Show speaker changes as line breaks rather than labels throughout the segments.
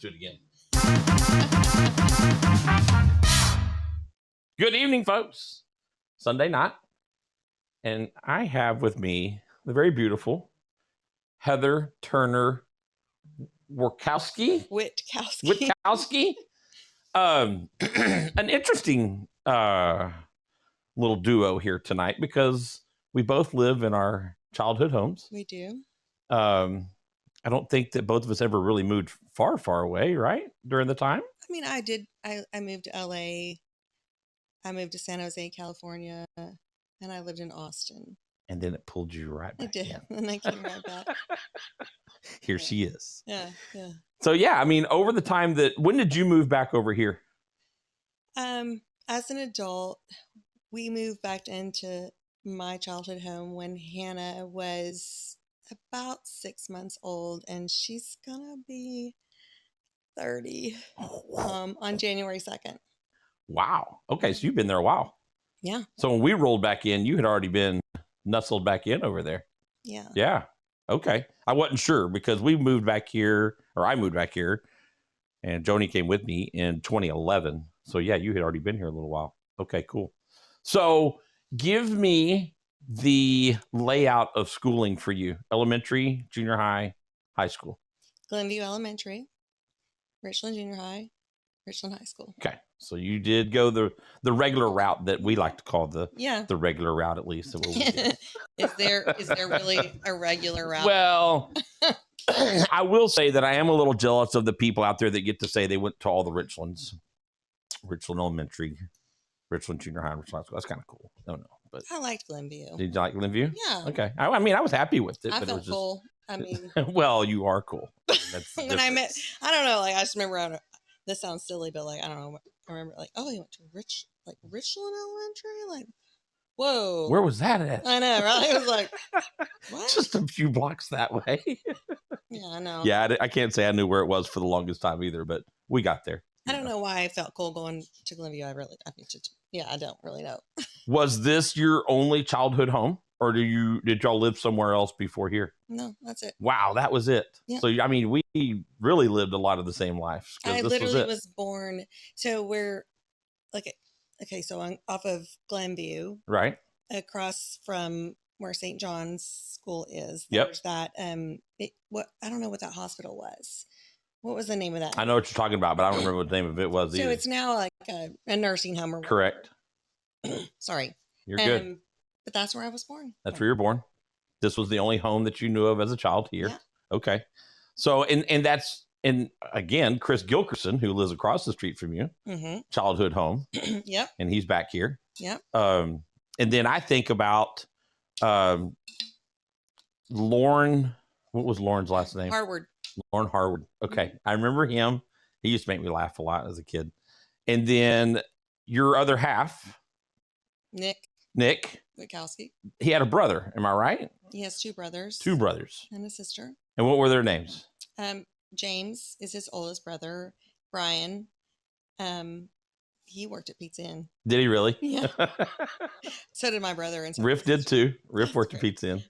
do it again. Good evening, folks. Sunday night. And I have with me the very beautiful Heather Turner Witkowski. An interesting little duo here tonight because we both live in our childhood homes.
We do.
I don't think that both of us ever really moved far away, right? During the time?
I mean, I did. I moved to LA. I moved to San Jose, California, and I lived in Austin.
And then it pulled you right back.
I did.
In.
And I came right back.
Here she is.
Yeah.
So yeah, I mean, over the time when did you move back over here?
As an adult, we moved back into my childhood home when Hannah was about 6 months old, and she's gonna be 30 on January 2nd.
Wow. Okay, so you've been there a while.
Yeah.
So when we rolled back in, you had already been nestled back in over there.
Yeah.
Yeah. Okay. I wasn't sure because we moved back here, or I moved back here, and Joni came with me in 2011. So yeah, you had already been here a little while. Okay, cool. So give me the layout of schooling for you: elementary, junior high, high school.
Glenview Elementary, Richland Junior High, Richland High School.
Okay, so you did go the regular route that we like to call the regular route, at least.
Is there really a regular route?
Well, I will say that I am a little jealous of the people out there that get to say they went to all the Richlands, Richland Elementary, Richland Junior High, Richland High School. That's kind of cool. I don't know, but
I liked Glenview.
Did you like Glenview?
Yeah.
Okay. I mean, I was happy with it.
I
but
felt
it was just,
cool. I mean,
well, you are cool. That's
when I met, I don't know. Like I just remember. This sounds silly, but like I don't know. I remember like, oh, you went to Richland Elementary. Like, whoa.
Where was that at?
I know, right? It was like, what?
Just a few blocks that way.
Yeah, I know.
Yeah, I can't say I knew where it was for the longest time either, but we got there.
I don't know why I felt cool going to Glenview. I don't really know.
Was this your only childhood home, or did y'all live somewhere else before here?
No, that's it.
Wow, that was it.
Yeah.
So I mean, we really lived a lot of the same lives.
I literally was born. So we're like, okay, so off of Glenview,
right
across from where St. John's School is.
Yep.
There's that. I don't know what that hospital was. What was the name of that?
I know what you're talking about, but I don't remember what the name of it was either.
So it's now like a nursing home or
correct.
Sorry.
You're good.
But that's where I was born.
That's where you're born. This was the only home that you knew of as a child here. Yeah. Okay. So, and again, Chris Gilkerson, who lives across the street from you, childhood home.
Yep.
And he's back here.
Yep.
And then I think about Lauren. What was Lauren's last name?
Harward.
Lauren Harward. Okay. I remember him. He used to make me laugh a lot as a kid. And then your other half, Nick
Witkowski.
He had a brother. Am I right?
He has two brothers.
Two brothers.
And a sister.
And what were their names?
James is his oldest brother. Brian. He worked at Pizza Inn.
Did he really?
Yeah. So did my brother. And
Riff did too. Riff worked at Pizza Inn.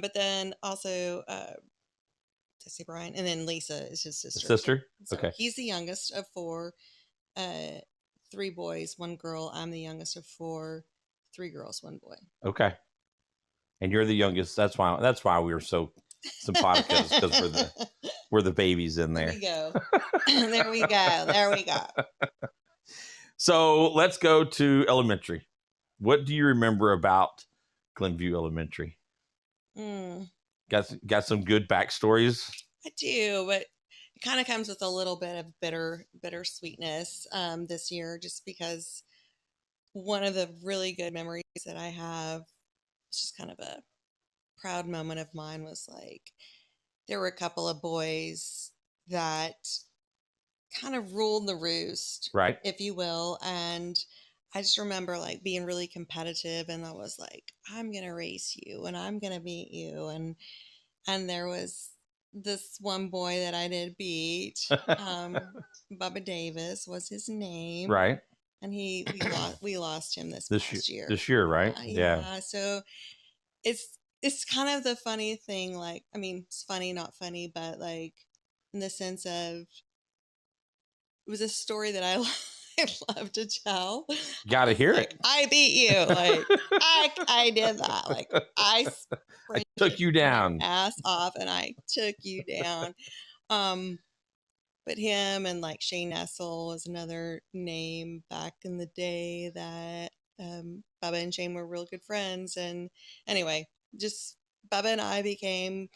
But then also, to say Brian, and then Lisa is his sister.
Sister?
So
okay.
He's the youngest of four. 3 boys, 1 girl. I'm the youngest of 4. 3 girls, 1 boy.
Okay. And you're the youngest. That's why we were so simpatico, because we're the babies in there.
There we go.
So let's go to elementary. What do you remember about Glenview Elementary? Got some good backstories?
I do, but it kind of comes with a little bit of bitter sweetness this year, just because one of the really good memories that I have, it's just kind of a proud moment of mine, was like there were a couple of boys that kind of ruled the roost,
right,
if you will. And I just remember like being really competitive, and I was like, I'm gonna race you and I'm gonna beat you, and there was this one boy that I did beat. Bubba Davis was his name,
right?
And we lost him this year.
This year, right?
Yeah. So it's kind of the funny thing. Like, I mean, it's funny, not funny, but like in the sense of it was a story that I love to tell.
Gotta hear
Like,
it.
I beat you. Like, I did that. Like, I
I took you down.
my ass off and I took you down. But him and like Shane Nessel was another name back in the day that Bubba and Shane were real good friends. And anyway, just Bubba and I became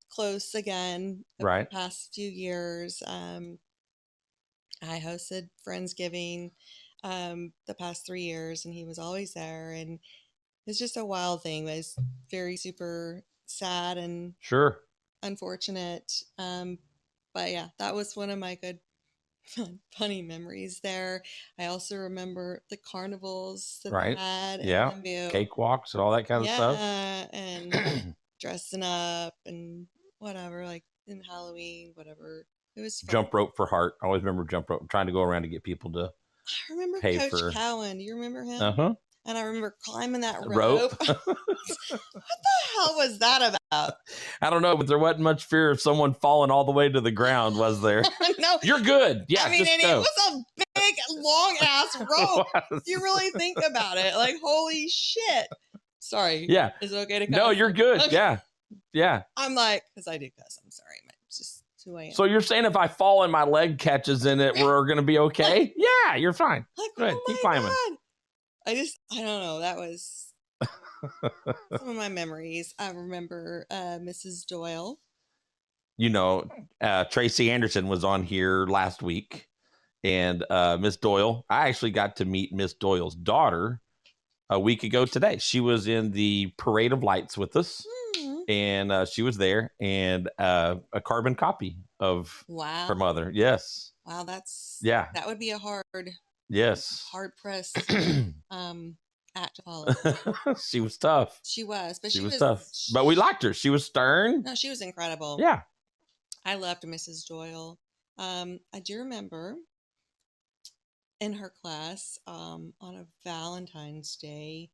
close again over
Right.
the past few years. I hosted Friendsgiving the past 3 years, and he was always there. And it's just a wild thing. It was very super sad and
Sure.
unfortunate. But yeah, that was one of my good funny memories there. I also remember the carnivals that
Right.
they had in
Yeah.
Glenview.
Cakewalks and all that kind of stuff.
Yeah, and dressing up and whatever, like in Halloween, whatever. It was fun.
Jump rope for heart. I always remember jump rope. Trying to go around to get people to
I remember
pay
Coach
for.
Cowan. Do you remember him?
Uh-huh.
And I remember climbing that
Rope.
What the hell was that about?
I don't know, but there wasn't much fear of someone falling all the way to the ground, was there?
No.
You're good. Yeah,
I mean,
just
and
go.
it was a big, long ass rope. If you really think about it, like, holy shit. Sorry.
Yeah.
Is it okay to cuss?
No, you're good.
Okay.
Yeah. Yeah.
I'm like, because I do cuss. I'm sorry. It's just who I am.
So you're saying if I fall and my leg catches in it, we're going to be okay? Yeah, you're fine.
Like,
Go ahead.
oh
Keep
my
climbing.
God. I don't know. That was some of my memories. I remember Mrs. Doyle.
You know, Tracy Anderson was on here last week, and Miss Doyle, I actually got to meet Miss Doyle's daughter a week ago today. She was in the Parade of Lights with us, and she was there, and a carbon copy of
Wow.
her mother. Yes.
Wow, that would be a hard press act to follow.
She was tough.
She was, but
she was tough. But we liked her. She was stern.
No, she was incredible.
Yeah.
I loved Mrs. Doyle. I do remember in her class on a Valentine's Day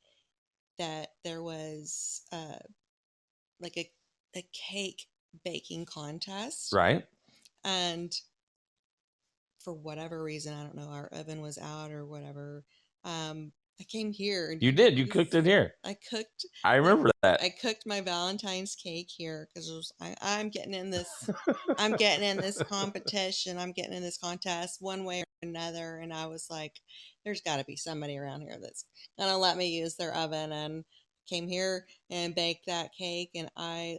that there was like a cake baking contest.
Right.
And for whatever reason, I don't know, our oven was out or whatever. I came here.
You did. You cooked it here.
I cooked.
I remember that.
I cooked my Valentine's cake here because I'm getting in this. I'm getting in this competition. I'm getting in this contest one way or another. And I was like, there's got to be somebody around here that's gonna let me use their oven. And came here and baked that cake, and I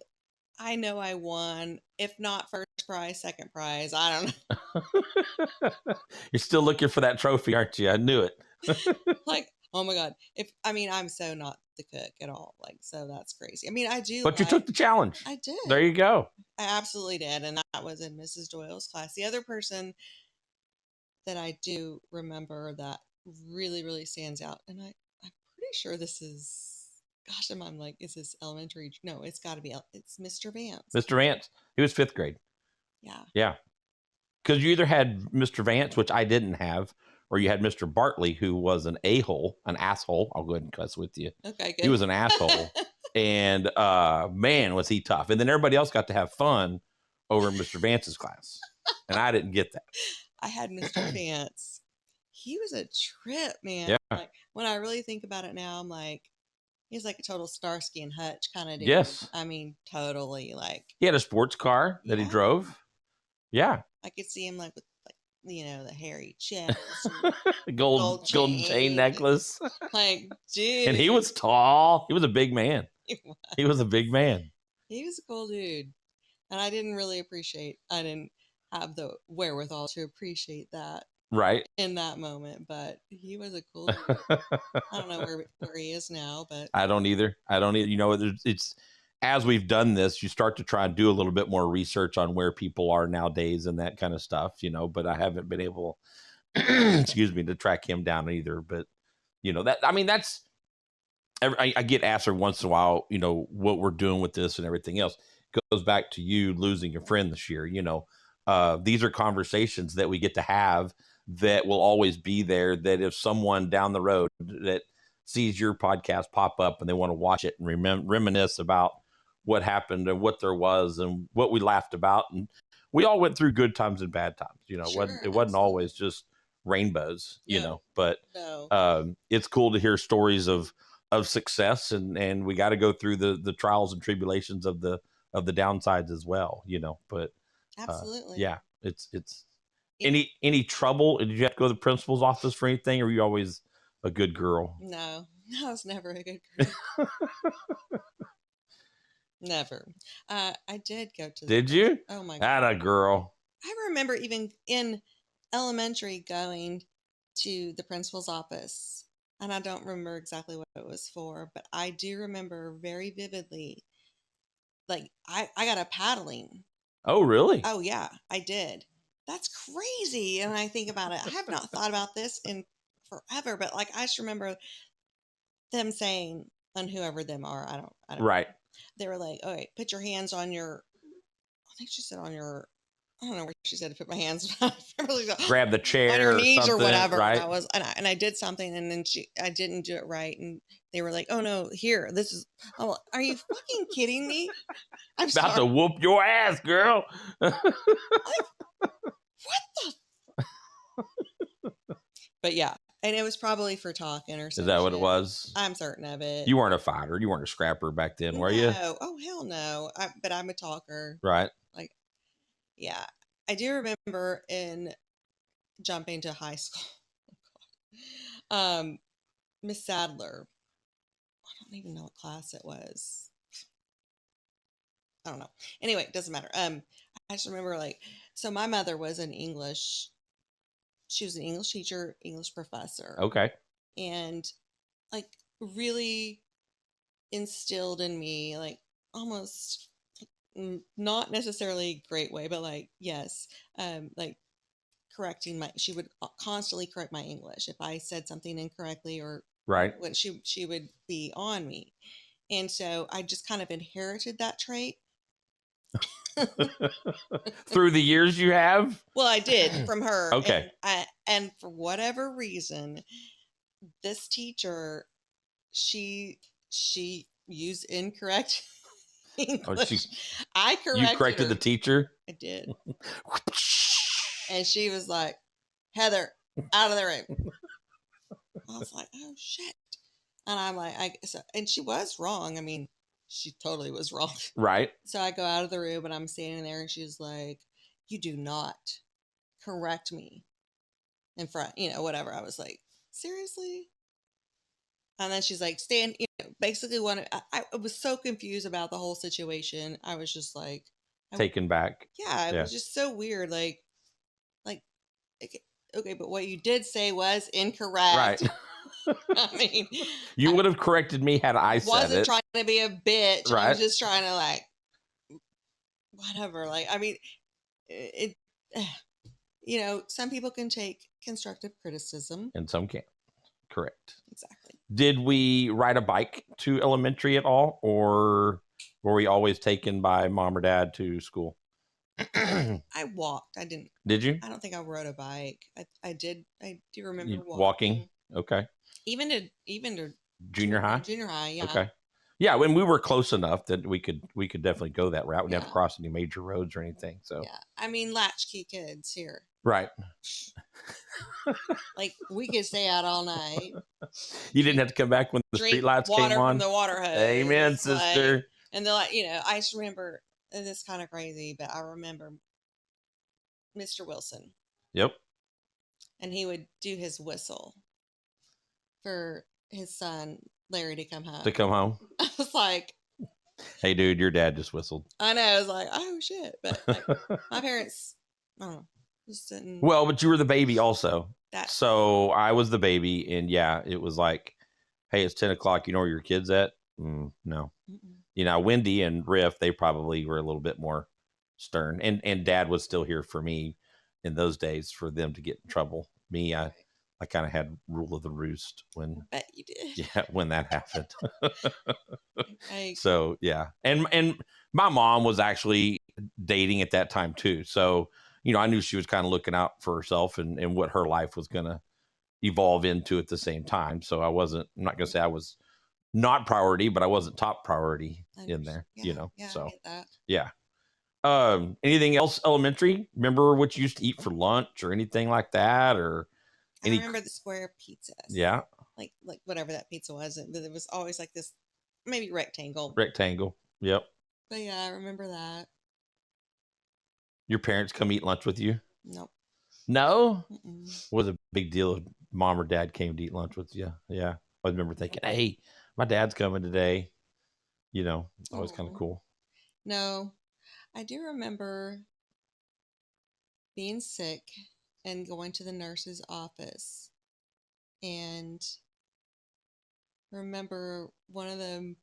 know I won. If not first prize, second prize. I don't know.
You're still looking for that trophy, aren't you? I knew it.
Like, oh my God. I'm so not the cook at all. Like, so that's crazy. I mean, I do.
But you took the challenge.
I did.
There you go.
I absolutely did. And that was in Mrs. Doyle's class. The other person that I do remember that really, really stands out, and I'm pretty sure this is, gosh, I'm like, is this elementary? No, it's got to be, it's Mr. Vance.
Mr. Vance. He was 5th grade.
Yeah.
Yeah. Because you either had Mr. Vance, which I didn't have, or you had Mr. Bartley, who was an a-hole, an asshole. I'll go ahead and cuss with you.
Okay, good.
He was an asshole. And man, was he tough. And then everybody else got to have fun over in Mr. Vance's class. And I didn't get that.
I had Mr. Vance. He was a trip, man.
Yeah.
Like, when I really think about it now, I'm like, he's like a total Starsky and Hutch kind of dude.
Yes.
I mean, totally. Like,
he had a sports car that he drove. Yeah.
I could see him like with, like, you know, the hairy chest,
golden chain necklace.
Like, dude.
And he was tall. He was a big man. He was a big man.
He was a cool dude. And I didn't have the wherewithal to appreciate that.
Right.
In that moment, but he was a cool dude. I don't know where he is now, but
I don't either. You know, it's as we've done this, you start to try and do a little bit more research on where people are nowadays and that kind of stuff, you know, but I haven't been able, excuse me, to track him down either. But, you know, I get asked every once in a while, you know, what we're doing with this and everything else. It goes back to you losing your friend this year. You know, these are conversations that we get to have that will always be there, that if someone down the road that sees your podcast pop up and they want to watch it and reminisce about what happened and what there was and what we laughed about and we all went through good times and bad times. You know,
Sure,
it wasn't
absolutely.
always just rainbows, you
No,
know, but
no.
it's cool to hear stories of success, and we got to go through the trials and tribulations of the downsides as well, you know. But
Absolutely.
yeah, it's
Yeah.
any trouble? Did you have to go to the principal's office for anything, or were you always a good girl?
No, I was never a good girl. Never. I did go to the
Did you?
oh my
Had a
god.
girl.
I remember even in elementary going to the principal's office, and I don't remember exactly what it was for, but I do remember very vividly, like I got a paddling.
Oh, really?
Oh yeah, I did. That's crazy. And I think about it. I have not thought about this in forever, but like I just remember them saying, and whoever them are, I don't
Right.
know. They were like, "All right, put your hands on your." I think she said on your. I don't know where she said to put my hands. I really don't-
Grab the
on your
chair or
knees or
something,
whatever. And
right?
I was, and I did something, and then I didn't do it right, and they were like, "Oh no, here, this is." Oh, are you fucking kidding me? I'm
About
sorry.
to whoop your ass, girl.
Like, what the But yeah, and it was probably for talking or
Is
some
that what it
shit.
was?
I'm certain of it.
You weren't a fighter. You weren't a scrapper back then, were you?
No. Oh hell no. But I'm a talker.
Right.
Like, yeah. I do remember in jumping to high school. um, Miss Sadler. I don't even know what class it was. I don't know. Anyway, it doesn't matter. I just remember like so my mother was an English she was an English teacher, English professor.
Okay.
And like really instilled in me like almost not necessarily a great way but like yes like correcting my she would constantly correct my English if I said something incorrectly or
Right.
when she would be on me, and so I just kind of inherited that trait.
Through the years you have?
Well, I did from her.
Okay.
And for whatever reason this teacher she used incorrect
Oh,
English. I
you
corrected
corrected
her.
the teacher?
I did. And she was like, "Heather, out of the room." I was like, "Oh shit." And I'm like, and she was wrong. I mean, she totally was wrong.
Right.
So I go out of the room and I'm standing there and she's like, "You do not correct me in front, whatever." I was like, "Seriously?" And then she's like, "Stand," basically I was so confused about the whole situation. I was just like,
Taken back.
yeah, it
Yeah.
was just so weird. Like, okay, but what you did say was incorrect.
Right.
I mean,
You
I
would have corrected me had I said
wasn't
it.
trying to be a bitch. I was
Right.
just trying to like, whatever. Like, I mean, it, some people can take constructive criticism.
And some can't. Correct.
Exactly.
Did we ride a bike to elementary at all, or were we always taken by mom or dad to school?
I walked. I didn't.
Did you?
I don't think I rode a bike. I did. I do remember
Walking?
walking.
Okay.
Even to
Junior high?
junior high. Yeah.
Okay. Yeah, when we were close enough that we could definitely go that route. We didn't have to
Yeah.
cross any major roads or anything. So
Yeah. I mean, latchkey kids here.
right.
Like we could stay out all night.
You didn't have to come back when the street
Drink
lights came
water from
on.
the water hose.
Amen,
Like,
sister.
and they're like, I just remember, and it's kind of crazy, but I remember Mr. Wilson,
Yep.
and he would do his whistle for his son Larry to come home.
To come home.
I was like,
hey, dude, your dad just whistled.
I know. I was like, oh shit, but like, my parents, I don't know, just didn't.
Well, but you were the baby also.
That
So I was the baby, and yeah, it was like, hey, it's 10 o'clock. You know where your kid's at? No.
Mm-mm.
Wendy and Riff, they probably were a little bit more stern, and dad was still here for me in those days for them to get in trouble. Me, I kind of had rule of the roost when
I bet you did.
Yeah, when that happened. So yeah, and my mom was actually dating at that time too, so I knew she was kind of looking out for herself and what her life was going to evolve into at the same time. So I'm not going to say I was not priority, but I wasn't top priority in there.
Yeah,
So
I get that.
yeah. Anything else elementary? Remember what you used to eat for lunch or anything like that? Or
I remember the square pizzas.
Yeah.
Like whatever that pizza was. But it was always like this, maybe rectangle.
Rectangle. Yep.
But yeah, I remember that.
Your parents come eat lunch with you?
Nope.
No?
Mm-mm.
Was a big deal if mom or dad came to eat lunch with you. Yeah. I remember thinking, hey, my dad's coming today. You know, always kind of cool.
No, I do remember being sick and going to the nurse's office. And remember one of the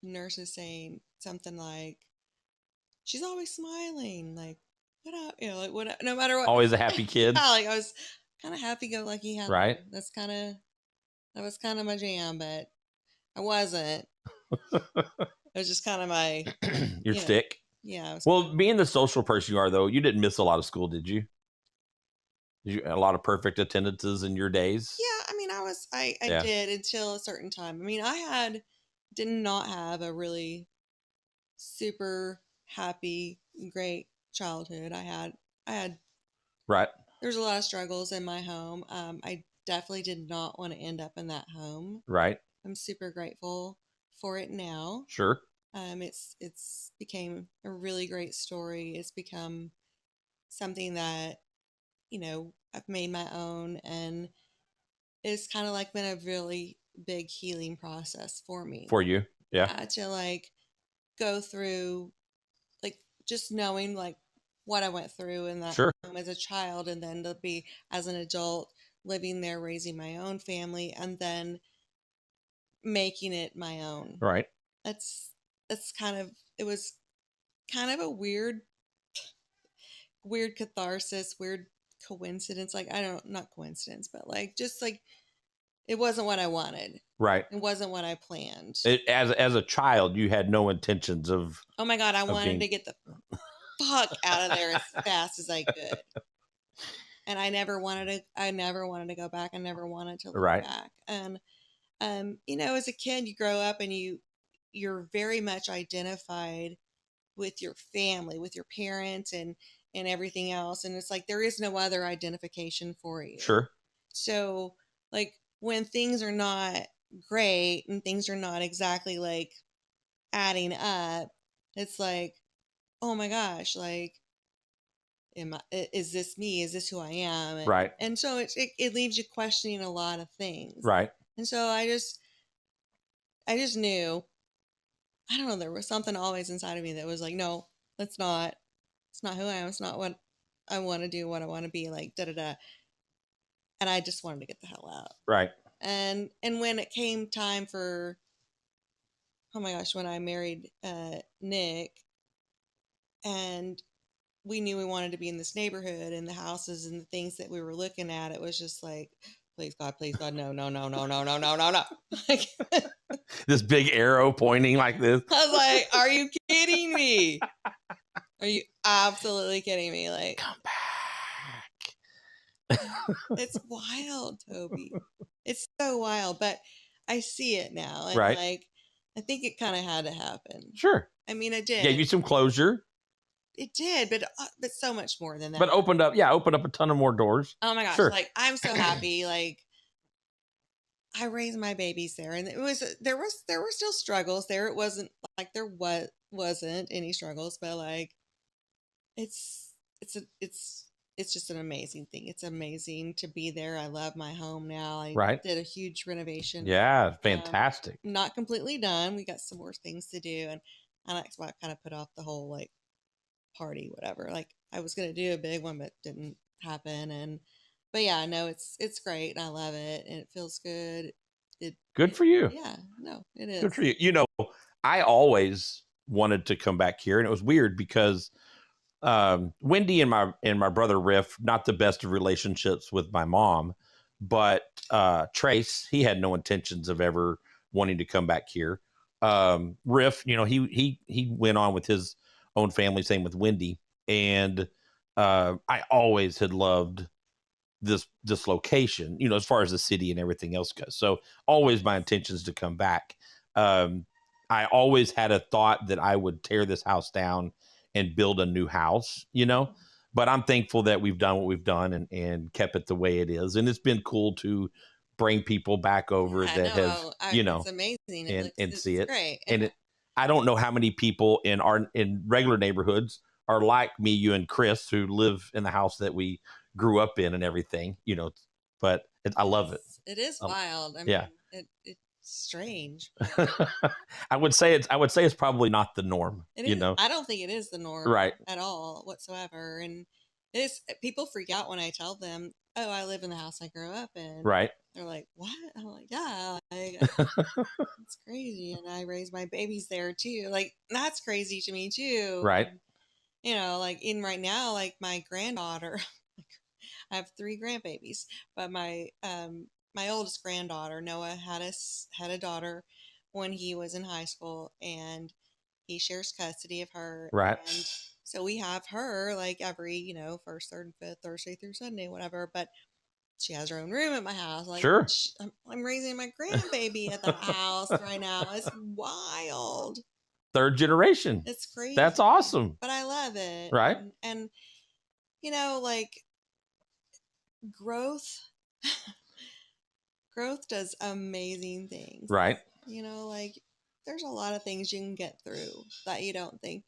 nurses saying something like, she's always smiling. Like, what up? You know, like, what, no matter what.
Always a happy kid.
Yeah, like I was kind of happy go lucky.
Right.
That was kind of my jam, but I wasn't. It was just kind of my
your stick.
Yeah.
Well, being the social person you are, though, you didn't miss a lot of school, did you? Did you a lot of perfect attendances in your days?
Yeah, I mean, I did until a certain time. I mean, did not have a really super happy, great childhood. I had
right.
There's a lot of struggles in my home. I definitely did not want to end up in that home.
Right.
I'm super grateful for it now.
Sure.
It's became a really great story. It's become something that, I've made my own, and it's kind of like been a really big healing process for me.
For you. Yeah.
To like go through, like, just knowing like what I went through in that home as a child, and then to be as an adult living there, raising my own family, and then making it my own.
Right.
That's it was kind of a weird catharsis, weird coincidence. Like, not coincidence, but like, just like, it wasn't what I wanted.
Right.
It wasn't what I planned.
As a child, you had no intentions of.
Oh my God, I wanted to get the fuck out of there as fast as I could. And I never wanted to go back. I never wanted to look back. And as a kid, you grow up and you're very much identified with your family, with your parents, and everything else. And it's like there is no other identification for you.
Sure.
So, like, when things are not great and things are not exactly like adding up, it's like, oh my gosh, like, is this me? Is this who I am?
Right.
And so it leaves you questioning a lot of things.
Right.
And so I just knew, I don't know, there was something always inside of me that was like, no, it's not who I am. It's not what I want to do, what I want to be, like, da da da. And I just wanted to get the hell out.
Right.
And when it came time for, oh my gosh, when I married Nick, and we knew we wanted to be in this neighborhood, and the houses and the things that we were looking at, it was just like, please God, no, no, no, no, no, no, no, no, no. Like,
this big arrow pointing like this.
I was like, are you kidding me? Are you absolutely kidding me? Like,
come back.
It's wild, Toby. It's so wild, but I see it now. And
right.
Like, I think it kind of had to happen.
Sure.
I mean, it did.
Gave you some closure.
It did, but so much more than that.
But opened up a ton of more doors.
Oh my gosh. Sure. Like, I'm so happy. Like, I raised my babies there, and there were still struggles there. It wasn't like there wasn't any struggles, but like, it's just an amazing thing. It's amazing to be there. I love my home now. I did a huge renovation.
Yeah, fantastic.
Not completely done. We got some more things to do, and that's why I kind of put off the whole like party, whatever. Like, I was gonna do a big one, but didn't happen. But yeah, no, it's great, and I love it, and it feels good. Good for you. Yeah, no, it is
good for you. You know, I always wanted to come back here, and it was weird because Wendy and my brother Riff, not the best of relationships with my mom, but Trace, he had no intentions of ever wanting to come back here. Riff, he went on with his own family, same with Wendy, and I always had loved this location, as far as the city and everything else goes. So always my intentions to come back. I always had a thought that I would tear this house down and build a new house, you know. But I'm thankful that we've done what we've done and kept it the way it is. And it's been cool to bring people back over
Yeah,
that have,
no,
you
it's
know,
amazing. It
and
looks,
see
it's
it.
great.
And it, I don't know how many people in regular neighborhoods are like me, you, and Chris, who live in the house that we grew up in and everything, you know. But I love it.
It is wild. I
Yeah.
mean, it's strange. But
I would say it's probably not the norm.
it
You
is.
know,
I don't think it is the norm
right?
at all whatsoever. And it's people freak out when I tell them, "Oh, I live in the house I grew up in."
Right.
They're like, "What?" I'm like, "Yeah, it's crazy." And I raised my babies there too. Like that's crazy to me too.
Right.
And, you know, like even right now, like my granddaughter. I have 3 grandbabies, but my oldest granddaughter Noah had a daughter when he was in high school, and he shares custody of her.
Right.
And so we have her like every first, third, and fifth, Thursday through Sunday, whatever. But she has her own room at my house. Like
Sure.
I'm raising my grandbaby at the house right now. It's wild.
Third generation.
It's crazy.
That's awesome.
But I love it.
Right.
And like growth growth does amazing things.
Right.
Like there's a lot of things you can get through that you don't think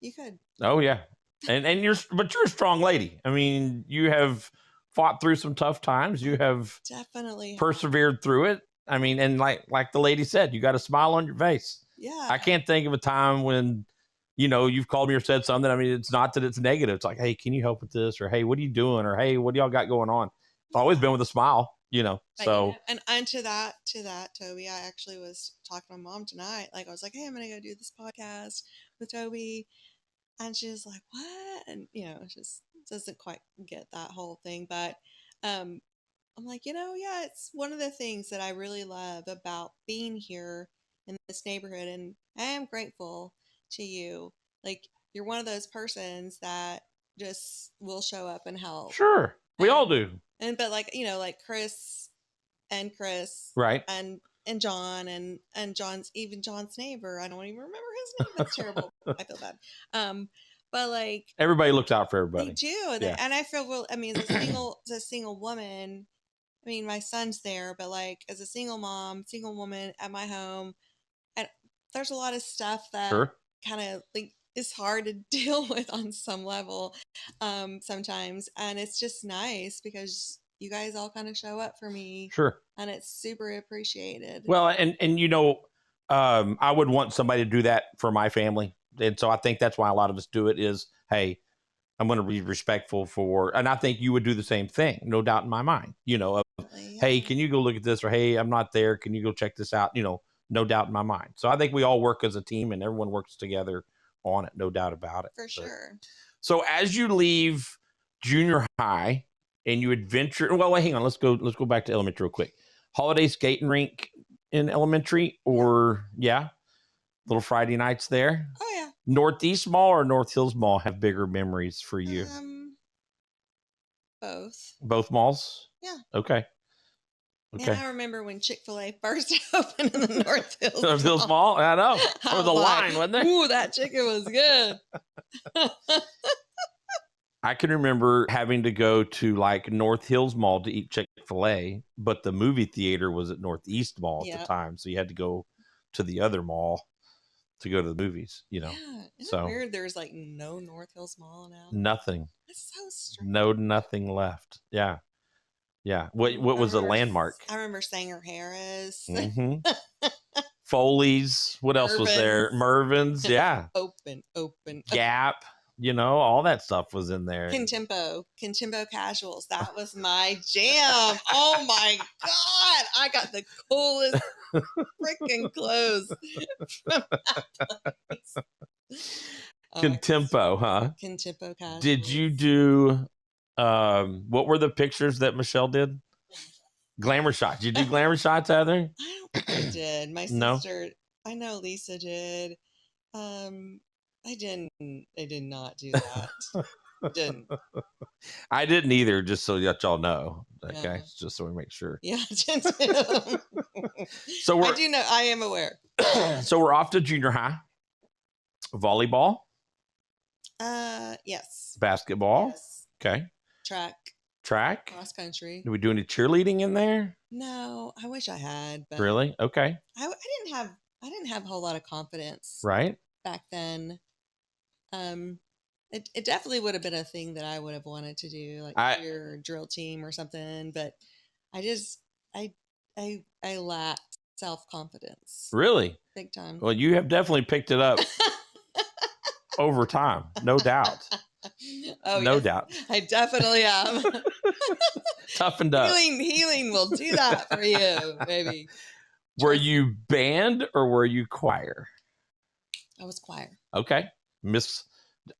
you could.
Oh yeah. And you're a strong lady. I mean, you have fought through some tough times. You have
Definitely
persevered through it. I mean, and like the lady said, you got a smile on your face.
Yeah.
I can't think of a time when, you've called me or said something. I mean, it's not that it's negative. It's like, hey, can you help with this? Or hey, what are you doing? Or hey, what do y'all got going on? It's always been with a smile, So
and to that, Toby, I actually was talking to my mom tonight. Like I was like, hey, I'm gonna go do this podcast with Toby. And she was like, what? And it just doesn't quite get that whole thing. But I'm like, yeah, it's one of the things that I really love about being here in this neighborhood. And I am grateful to you. Like, you're one of those persons that just will show up and help.
Sure. We all do.
But like, like Chris and Chris.
Right.
And John and John's neighbor. I don't even remember his name. That's terrible. I feel bad. But like
everybody looks out for everybody.
They do.
Yeah.
And I feel real. I mean, as a single woman, I mean, my son's there, but like as a single mom, single woman at my home, and there's a lot of stuff that kind of like is hard to deal with on some level sometimes. And it's just nice because you guys all kind of show up for me.
Sure.
And it's super appreciated.
Well, and I would want somebody to do that for my family. And so I think that's why a lot of us do it is, hey, I'm going to be respectful and I think you would do the same thing, no doubt in my mind, hey, can you go look at this? Or, hey, I'm not there. Can you go check this out? No doubt in my mind. So I think we all work as a team and everyone works together on it. No doubt about it.
For sure.
So as you leave junior high and you adventure, well, wait, hang on. Let's go back to elementary real quick. Holiday skating rink in elementary or little Friday nights there.
Oh yeah.
Northeast Mall or North Hills Mall have bigger memories for you?
Both
malls.
Yeah.
Okay.
And I remember when Chick-fil-A first opened in the North Hills
Mall. I know. There was a line, wasn't there?
Ooh, that chicken was good.
I can remember having to go to like North Hills Mall to eat Chick-fil-A, but the movie theater was at Northeast Mall at the time. So you had to go to the other mall to go to the movies,
Yeah. Isn't it weird there's like no North Hills Mall now?
Nothing.
That's so strange.
Nothing left. Yeah. Yeah. What was a landmark?
I remember Sanger Harris.
Mm-hmm. Foley's. What else was there? Mervin's. Yeah.
Open.
Gap. All that stuff was in there.
Contempo Casuals. That was my jam. Oh my God. I got the coolest freaking clothes from that place.
Contempo, huh?
Contempo Casuals.
Did you do, what were the pictures that Michelle did? Glamour shots. Did you do glamour shots, Heather?
I don't think I did. My sister, I know Lisa did. I did not do that. Didn't.
I didn't either, just so that y'all know. Okay. Yeah. Just so we make sure.
Yeah.
So
I do know. I am aware.
So we're off to junior high. Volleyball.
Yes.
Basketball.
Yes.
Okay.
Track,
Track.
cross country.
Did we do any cheerleading in there?
No, I wish I had, but
Really? Okay.
I didn't have a whole lot of confidence
Right.
back then. Um, it definitely would have been a thing that I would have wanted to do, like
I
cheer or drill team or something. But I just I lacked self confidence
really.
big time.
Well, you have definitely picked it up over time, no doubt.
Oh
No
yes,
doubt.
I definitely am.
Toughened up.
Healing will do that for you, baby.
Were
Trust-
you band or were you choir?
I was choir.
Okay.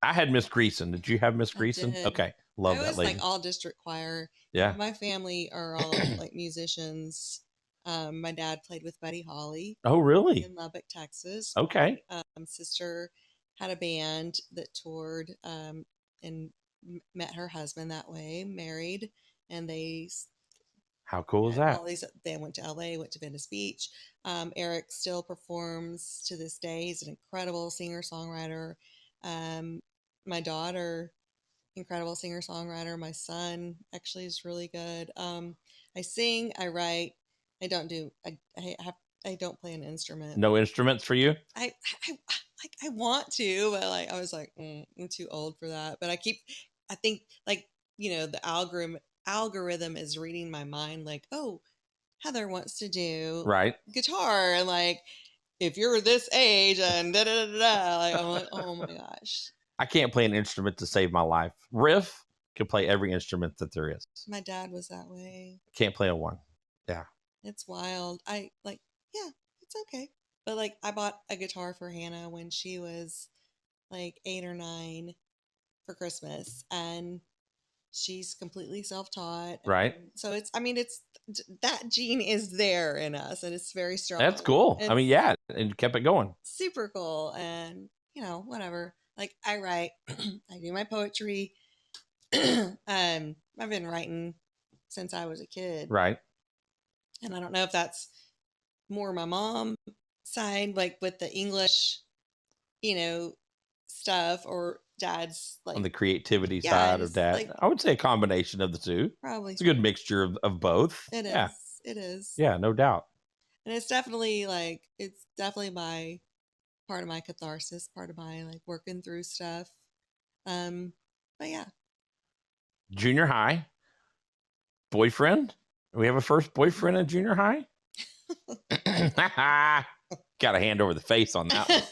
I had Miss Greason. Did you have Miss
I
Greason?
did.
Okay.
I
Love that
was like
lady.
all district choir.
Yeah.
My family are all like musicians. My dad played with Buddy Holly
Oh, really?
in Lubbock, Texas.
Okay.
My sister had a band that toured and met her husband that way, married, and
How cool is
had all
that?
these. They went to LA, went to Venice Beach. Eric still performs to this day. He's an incredible singer songwriter. Um, my daughter, incredible singer songwriter. My son actually is really good. I sing, I write. I don't do. I don't play an instrument.
No instruments for you?
I like I want to, but like I was like I'm too old for that. But I think like the algorithm is reading my mind. Like, oh, Heather wants to do
Right.
guitar, and like if you're this age and da da da da. Like I'm like, oh my gosh.
I can't play an instrument to save my life. Riff can play every instrument that there is.
My dad was that way.
Can't play a one. Yeah.
It's wild. I like, yeah, it's okay. But like, I bought a guitar for Hannah when she was like 8 or 9 for Christmas, and she's completely self-taught.
Right.
So it's that gene is there in us, and it's very strong.
That's cool.
It's
I mean, yeah, and kept it going.
super cool, and whatever. Like I write, I do my poetry. I've been writing since I was a kid,
Right.
and I don't know if that's more my mom side, like with the English, you know, stuff, or dad's
On the
like,
creativity
yeah,
side of
it's
that.
like
I would say a combination of the two.
probably
It's a good mixture of both.
it
Yeah.
is. It is.
Yeah, no doubt.
And it's definitely my part of my catharsis, part of my like working through stuff. But yeah.
Junior high. Boyfriend? We have a first boyfriend in junior high? Got a hand over the face on that one.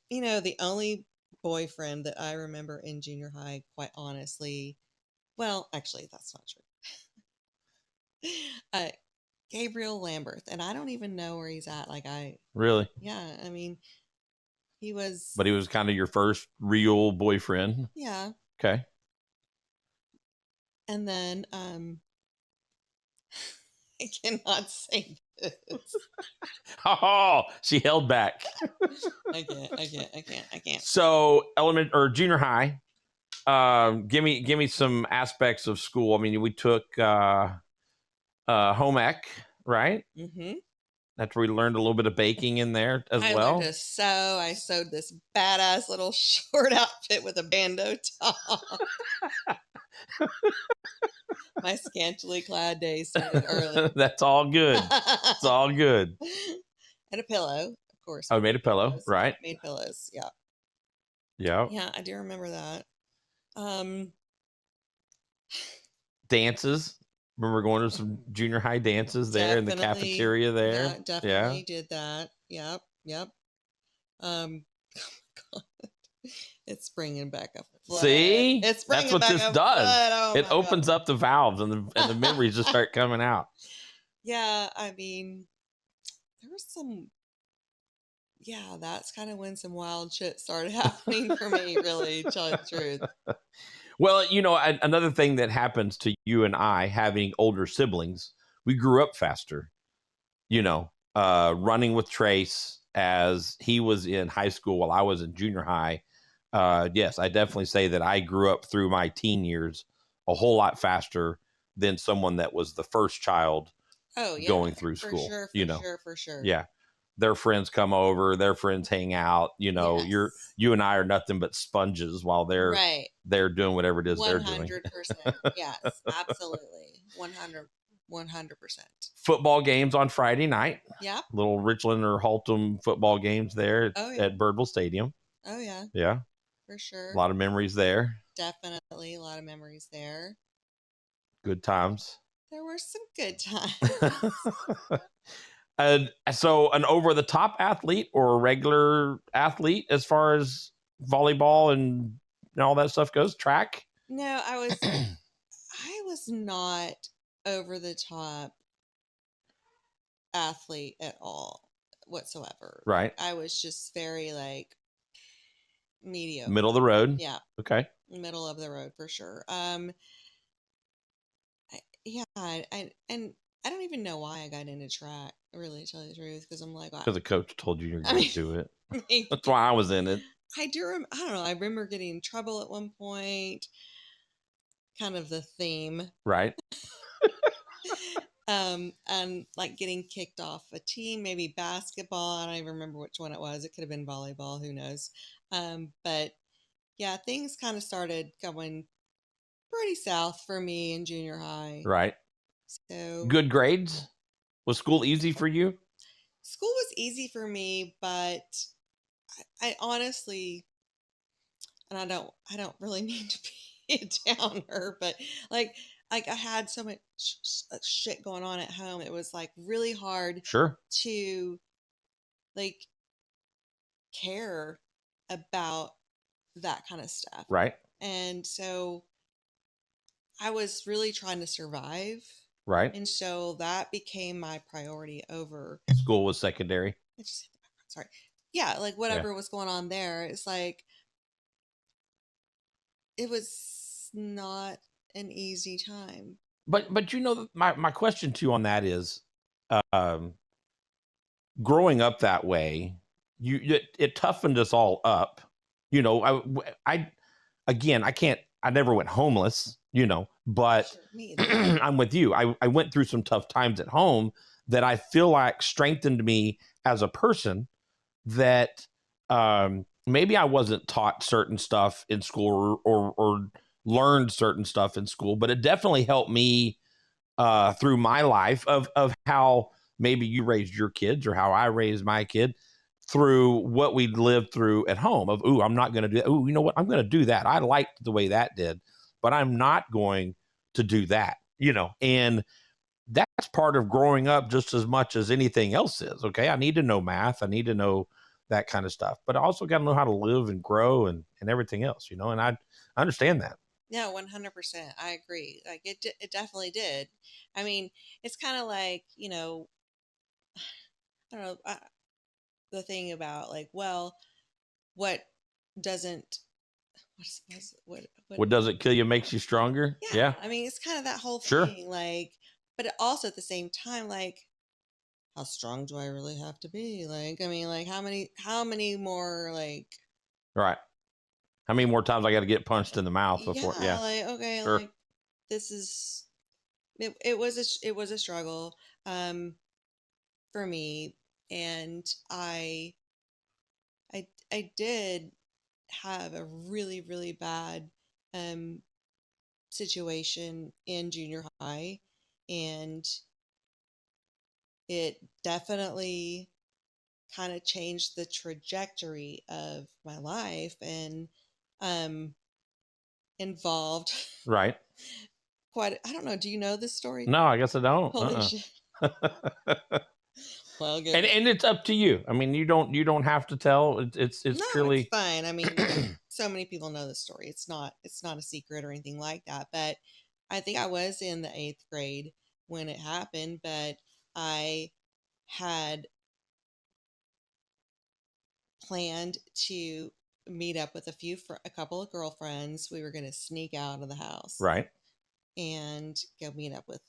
The only boyfriend that I remember in junior high, quite honestly, well, actually, that's not true. Gabriel Lamberth, and I don't even know where he's at.
Really?
Yeah, I mean, he was,
But he was kind of your first real boyfriend.
yeah,
Okay.
and then I cannot say this.
Oh, she held back.
I can't.
So junior high. Give me some aspects of school. I mean, we took home ec, right?
Mm-hmm.
That's where we learned a little bit of baking in there as
I
well.
learned to sew. I sewed this badass little short outfit with a bandeau top. My scantily clad days started early.
That's all good. It's all good.
And a pillow, of course.
Oh, we made a pillow, right?
Made pillows, yeah.
Yeah.
Yeah, I do remember that.
Dances. Remember going to some junior high dances there in the cafeteria there?
Yeah, definitely did that. Yep. Oh my God. It's bringing back a flood.
See?
It's bringing
That's what
back
this
a
does.
flood. Oh
it
my
opens
God.
up the valves and the memories just start coming out.
Yeah, I mean, there was that's kind of when some wild shit started happening for me, really, to tell you the truth.
Well, another thing that happens to you and I having older siblings, we grew up faster. Running with Trace as he was in high school while I was in junior high. Yes, I definitely say that I grew up through my teen years a whole lot faster than someone that was the first child going through school.
For sure.
Yeah. their friends come over, their friends hang out.
Yes.
You and I are nothing but sponges while
Right.
they're doing whatever it is they're doing.
100%. Yes, absolutely. 100%.
Football games on Friday night.
Yep.
Little Richland or Haltom football games there
Oh, yeah.
at Birdville Stadium.
Oh, yeah.
Yeah.
For sure.
A lot of memories there.
Definitely a lot of memories there.
Good times.
There were some good times.
And so an over the top athlete or a regular athlete as far as volleyball and all that stuff goes, track?
No, I was not over the top athlete at all whatsoever.
Right.
I was just very like mediocre.
Middle of the road.
Yeah.
Okay.
Middle of the road for sure. Yeah, and I don't even know why I got into track, really, to tell you the truth, because I'm like,
Because the coach told you you're
I
going
mean,
to do it.
maybe.
That's why I was in it.
I don't know. I remember getting in trouble at one point, kind of the theme.
Right.
And like getting kicked off a team, maybe basketball. I don't even remember which one it was. It could have been volleyball, who knows. But yeah, things kind of started going pretty south for me in junior high.
Right.
So
good grades? Was school easy for you?
school was easy for me, but I honestly, and I don't really mean to be a downer, but like I had so much shit going on at home. It was like really hard
Sure.
to like care about that kind of stuff.
Right.
And so I was really trying to survive.
Right.
And so that became my priority over
School was secondary.
sorry. Yeah, like whatever was going on there. It's like it was not an easy time.
But my question to you on that is, growing up that way, it toughened us all up. I again, I never went homeless, but
Sure, me either.
I'm with you. I went through some tough times at home that I feel like strengthened me as a person, that maybe I wasn't taught certain stuff in school, or learned certain stuff in school, but it definitely helped me through my life of how maybe you raised your kids or how I raised my kid, through what we lived through at home of, ooh, I'm not going to do that. Ooh, you know what? I'm going to do that. I liked the way that did, but I'm not going to do that, and that's part of growing up just as much as anything else is. Okay. I need to know math. I need to know that kind of stuff, but I also got to know how to live and grow and everything else, and I understand that.
Yeah, 100%. I agree. Like it definitely did. I mean, it's kind of like, I don't know, the thing about like, well, what doesn't
What doesn't kill you makes you stronger. Yeah.
I mean, it's kind of that whole
Sure.
thing, like, but also at the same time, like, how strong do I really have to be? Like, I mean, like, how many more, like,
Right. How many more times I got to get punched in the mouth before? Yeah.
like, okay,
Sure.
like, this is it was a struggle, for me, and I did have a really really bad um situation in junior high, and it definitely kind of changed the trajectory of my life, and um involved
Right.
quite, I don't know, do you know this story?
No, I guess I don't.
Holy shit. Well, good.
And it's up to you. I mean, you don't have to tell. It's
No,
purely
it's fine. I mean, so many people know this story. It's not a secret or anything like that. But I think I was in the eighth grade when it happened, but I had planned to meet up with a couple of girlfriends. We were going to sneak out of the house
right.
and go meet up with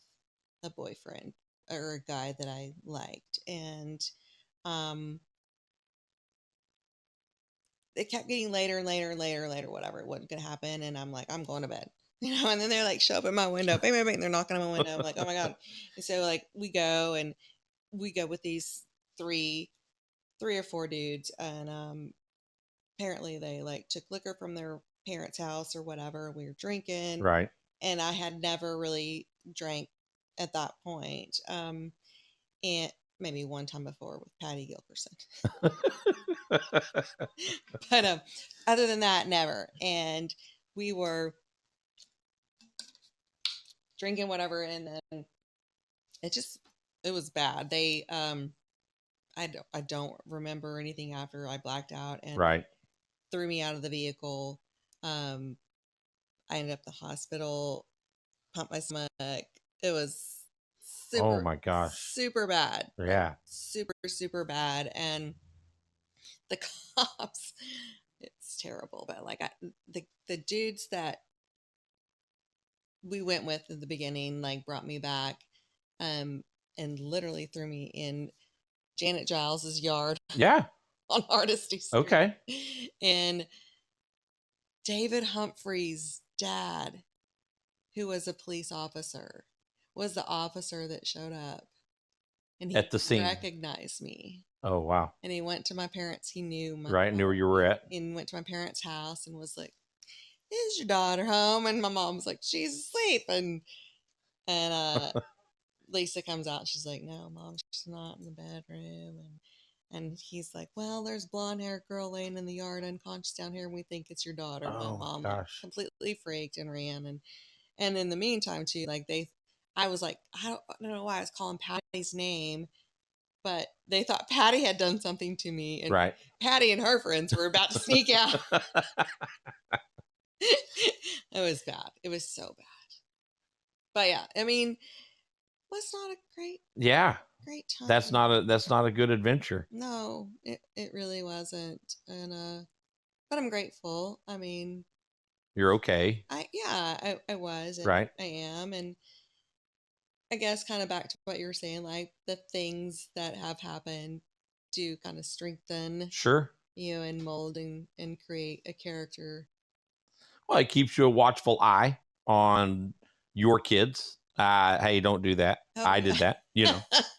a boyfriend or a guy that I liked. And um, it kept getting later and later and later and later, whatever. It wasn't going to happen. And I'm like, I'm going to bed. And then they're like, show up at my window, bang, bang, bang. And they're knocking on my window. I'm like, oh my God. And so, like, we go with these three 3 or 4 dudes, and apparently they like took liquor from their parents' house or whatever. We were drinking,
Right.
and I had never really drank at that point. And maybe one time before with Patty Gilkerson. But other than that, never. And we were drinking whatever, and then it was bad. I don't remember anything after. I blacked out and
Right.
threw me out of the vehicle. I ended up at the hospital, pumped my stomach. It was
Oh
super,
my gosh.
super bad.
Yeah.
Super, super bad. And the cops, it's terrible. But like the dudes that we went with at the beginning, like brought me back, and literally threw me in Janet Giles's yard
Yeah.
on Hardesty Street.
Okay.
And David Humphrey's dad, who was a police officer, was the officer that showed up. And he
At the scene.
recognized me.
Oh, wow.
And he went to my parents. He knew my
Right. Knew where you were at.
And went to my parents' house and was like, "Is your daughter home?" And my mom was like, "She's asleep." And Lisa comes out. And she's like, "No, Mom, she's not in the bedroom." And he's like, "Well, there's a blonde-haired girl laying in the yard unconscious down here, and we think it's your daughter." And
Oh,
my mom
gosh.
completely freaked and ran. And in the meantime, too, like I was like, I don't know why I was calling Patty's name, but they thought Patty had done something to me, and
Right.
Patty and her friends were about to sneak out. It was bad. It was so bad. But yeah, I mean, was not a great time.
That's not a good adventure.
No, it really wasn't. And but I'm grateful. I mean,
You're okay.
I was, and
Right.
I am. And I guess kind of back to what you were saying, like the things that have happened do kind of strengthen
Sure.
you and mold and create a character.
Well, it keeps you a watchful eye on your kids. Hey, don't do that.
Oh,
I did that.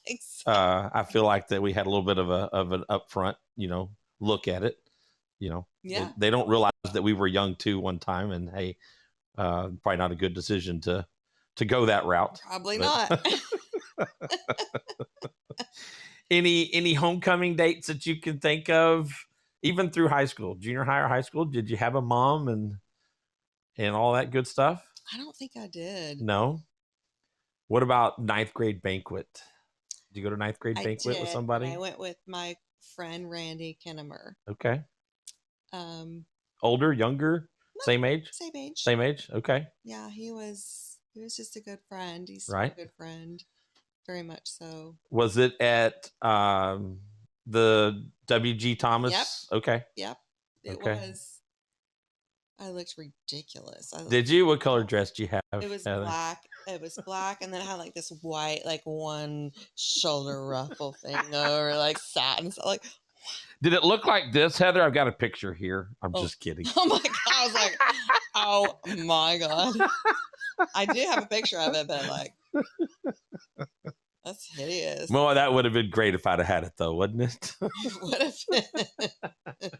exactly.
I feel like that we had a little bit of an upfront, look at it.
Yeah.
They don't realize that we were young too one time, and hey, probably not a good decision to go that route.
Probably not.
Any homecoming dates that you can think of, even through high school, junior high or high school? Did you have a mom and all that good stuff?
I don't think I did.
No. What about ninth grade banquet? Did you go to ninth grade
I
banquet
did,
with
and
somebody?
I went with my friend Randy Kinnemer.
Okay.
Um,
Older, younger,
no,
same age?
same age.
Same age. Okay.
Yeah, he was just a good friend. He's still
Right.
a good friend, very much so.
Was it at the W.G. Thomas?
Yep.
Okay.
Yep. It
Okay.
was. I looked ridiculous.
Did you? What color dress did you have?
It was
Heather?
black. It was black, and then it had like this white, like one shoulder ruffle thing over, like satin. So like,
Did it look like this, Heather? I've got a picture here. I'm just kidding.
Oh my god! I was like, oh my god! I do have a picture of it, but like, that's hideous.
Well, that would have been great if I'd have had it, though, wouldn't it?
It would have been.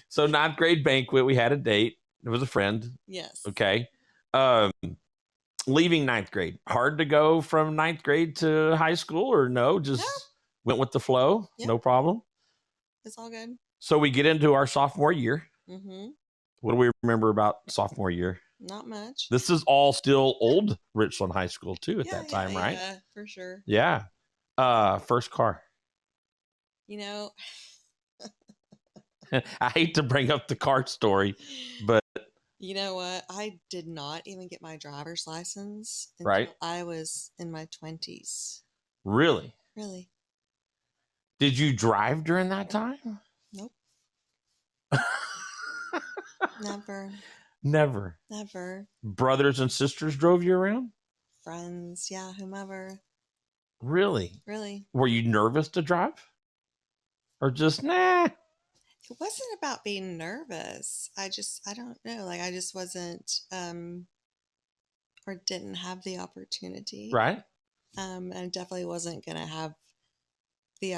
So ninth grade banquet, we had a date. It was a friend.
Yes.
Okay. Leaving ninth grade, hard to go from ninth grade to high school, or no? Just went with the flow.
Yep.
No problem.
It's all good.
So we get into our sophomore year.
Mm-hmm.
What do we remember about sophomore year?
Not much.
This is all still old Richland High School too at that time, right?
Yeah, for sure.
Yeah. First car. I hate to bring up the car story, but
you know what? I did not even get my driver's license until
right.
I was in my 20s.
Really?
Really?
Did you drive during that time?
Nope. Never. Never.
Brothers and sisters drove you around?
Friends, yeah, whomever.
Really?
Really.
Were you nervous to drive? Or just, nah?
It wasn't about being nervous. I don't know. Like, I just wasn't, or didn't have the opportunity.
Right.
I definitely wasn't going to have the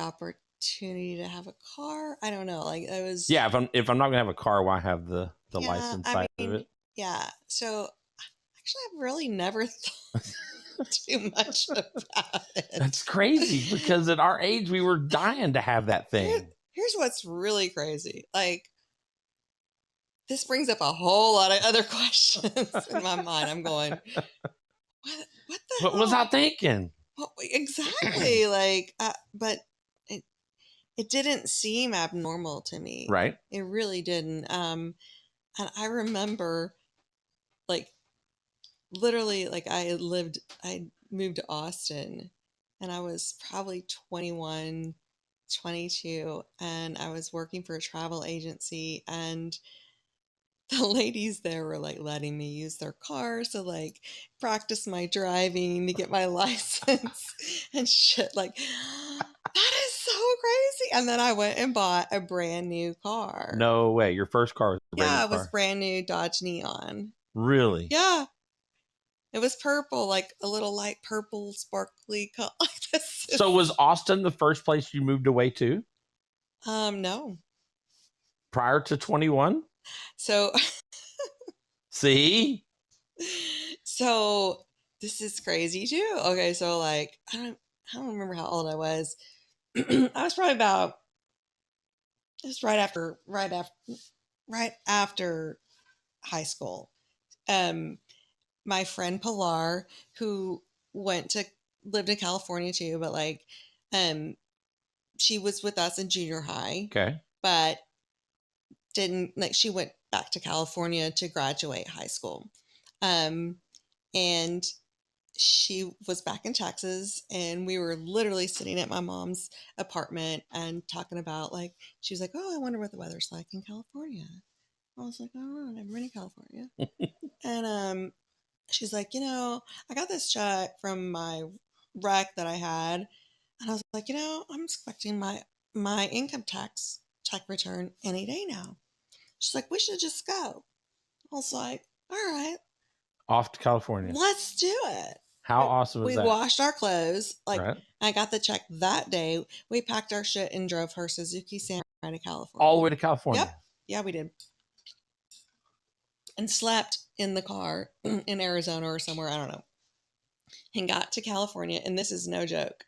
opportunity to have a car. I don't know. Like it was.
Yeah, if I'm not gonna have a car, why have the
Yeah,
license
I
side of
mean,
it?
yeah. So actually, I've really never thought too much about it.
That's crazy because at our age, we were dying to have that thing.
Here's what's really crazy. Like, this brings up a whole lot of other questions in my mind. I'm going, what the
What was
hell?
I thinking?
What, exactly. Like, but it didn't seem abnormal to me.
Right.
It really didn't. And I remember, like, literally, like, I moved to Austin, and I was probably 21, 22, and I was working for a travel agency, and the ladies there were like letting me use their car to like practice my driving to get my license and shit. Like, that is so crazy. And then I went and bought a brand new car.
No way. Your first car was a brand
Yeah,
new
it was
car.
brand new Dodge Neon.
Really?
Yeah. It was purple, like a little light purple, sparkly color. Like this.
So was Austin the first place you moved away to
No.
prior to 21?
So
See?
so this is crazy too. Okay, so like I don't remember how old I was. I was probably about just right after high school. My friend Pilar, who lived in California too, but like she was with us in junior high,
Okay.
but didn't like she went back to California to graduate high school. And she was back in Texas, and we were literally sitting at my mom's apartment and talking about like she was like, "Oh, I wonder what the weather's like in California." I was like, "Oh, I've never been to California." And she's like, I got this check from my rec that I had, and I was like, I'm expecting my income tax check return any day now. She's like, we should just go. I was like, all right,
Off to California.
let's do it.
How awesome is
We
that?
washed our clothes. Like,
Right.
I got the check that day. We packed our shit and drove her Suzuki Samurai to California.
All the way to California.
Yep. Yeah, we did. And slept in the car in Arizona or somewhere, I don't know. And got to California, and this is no joke.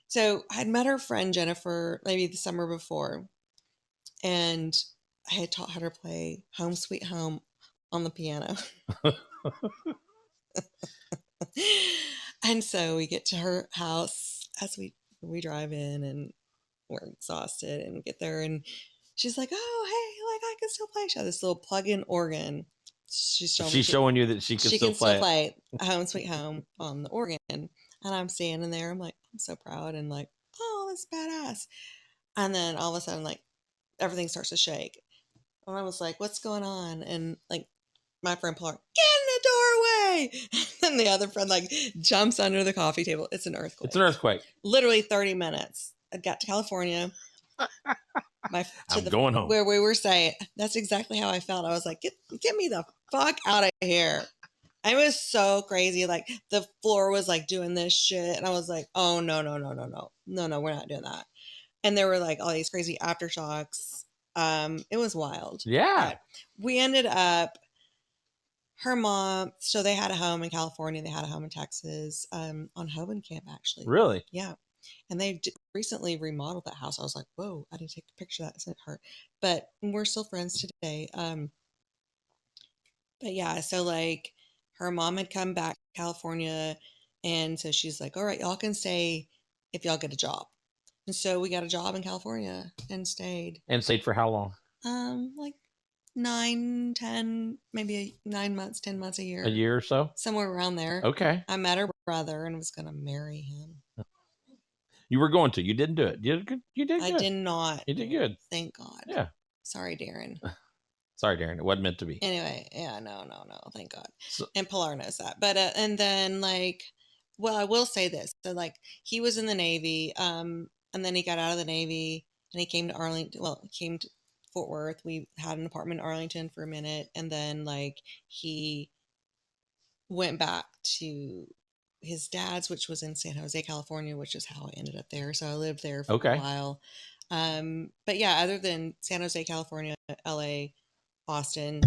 So I'd met her friend Jennifer maybe the summer before, and I had taught her to play Home Sweet Home on the piano. And so we get to her house as we drive in, and we're exhausted and get there, and she's like, "Oh, hey, like I can still play." She had this little plug-in organ. She's
showing you that she can still
play Home Sweet Home on the organ. And I'm standing there, I'm like, I'm so proud, and like, oh, that's badass. And then all of a sudden, like, everything starts to shake. And I was like, what's going on? And like, my friend Pilar, get in the doorway. And the other friend like jumps under the coffee table. It's an earthquake.
It's an earthquake.
Literally 30 minutes. I got to California.
Going home.
Where we were staying. That's exactly how I felt. I was like, get me the fuck out of here. I was so crazy. Like the floor was like doing this shit. And I was like, oh no, we're not doing that. And there were like all these crazy aftershocks. It was wild.
Yeah.
But we ended up, her mom, so they had a home in California, they had a home in Texas, on Hoban Camp, actually.
Really?
Yeah. And they recently remodeled that house. I was like, whoa, I need to take a picture of that and send her. But we're still friends today. But yeah, so like her mom had come back to California, and so she's like, all right, y'all can stay if y'all get a job. And so we got a job in California and stayed.
And stayed for how long?
Like 9, 10, maybe 9 months, 10 months, a year.
A year or so?
Somewhere around there.
Okay.
I met her brother and was going to marry him.
You were going to. You didn't do it. You did good.
I did not.
You did good.
Thank God.
Yeah.
Sorry, Darren.
Sorry, Darren. It wasn't meant to be.
Anyway, yeah, no. Thank God. And Pilar knows that. But, and then like, well, I will say this. So like, he was in the Navy, and then he got out of the Navy and he came to Arlington. Well, he came to Fort Worth. We had an apartment in Arlington for a minute. And then like, he went back to his dad's, which was in San Jose, California, which is how I ended up there. So I lived there for
Okay.
a while. But yeah, other than San Jose, California, LA, Austin.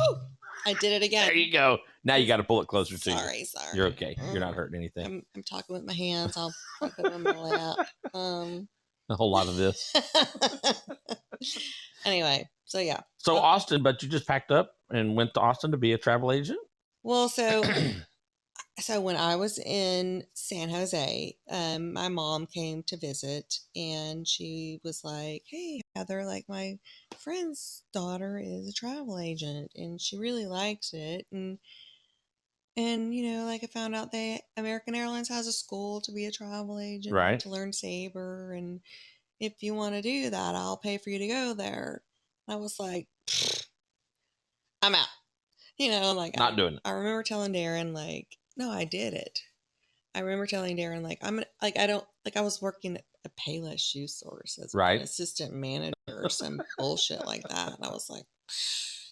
Oh, I did it again.
There you go. Now you got to pull it closer to you.
Sorry.
You're okay. You're not hurting anything.
I'm talking with my hands. I'll put them in my lap.
A whole lot of this.
Anyway, so yeah.
So Austin, but you just packed up and went to Austin to be a travel agent?
Well, so when I was in San Jose, my mom came to visit and she was like, "Hey, Heather, like my friend's daughter is a travel agent and she really likes it." And you know, like I found out American Airlines has a school to be a travel agent,
Right.
to learn Sabre, and if you want to do that, I'll pay for you to go there. I was like, I'm out. You know, like
Not doing it.
I remember telling Darren, like, no, I did it. I remember telling Darren, like, I was working at a Payless shoe source as an assistant manager or some bullshit like that. And I was like,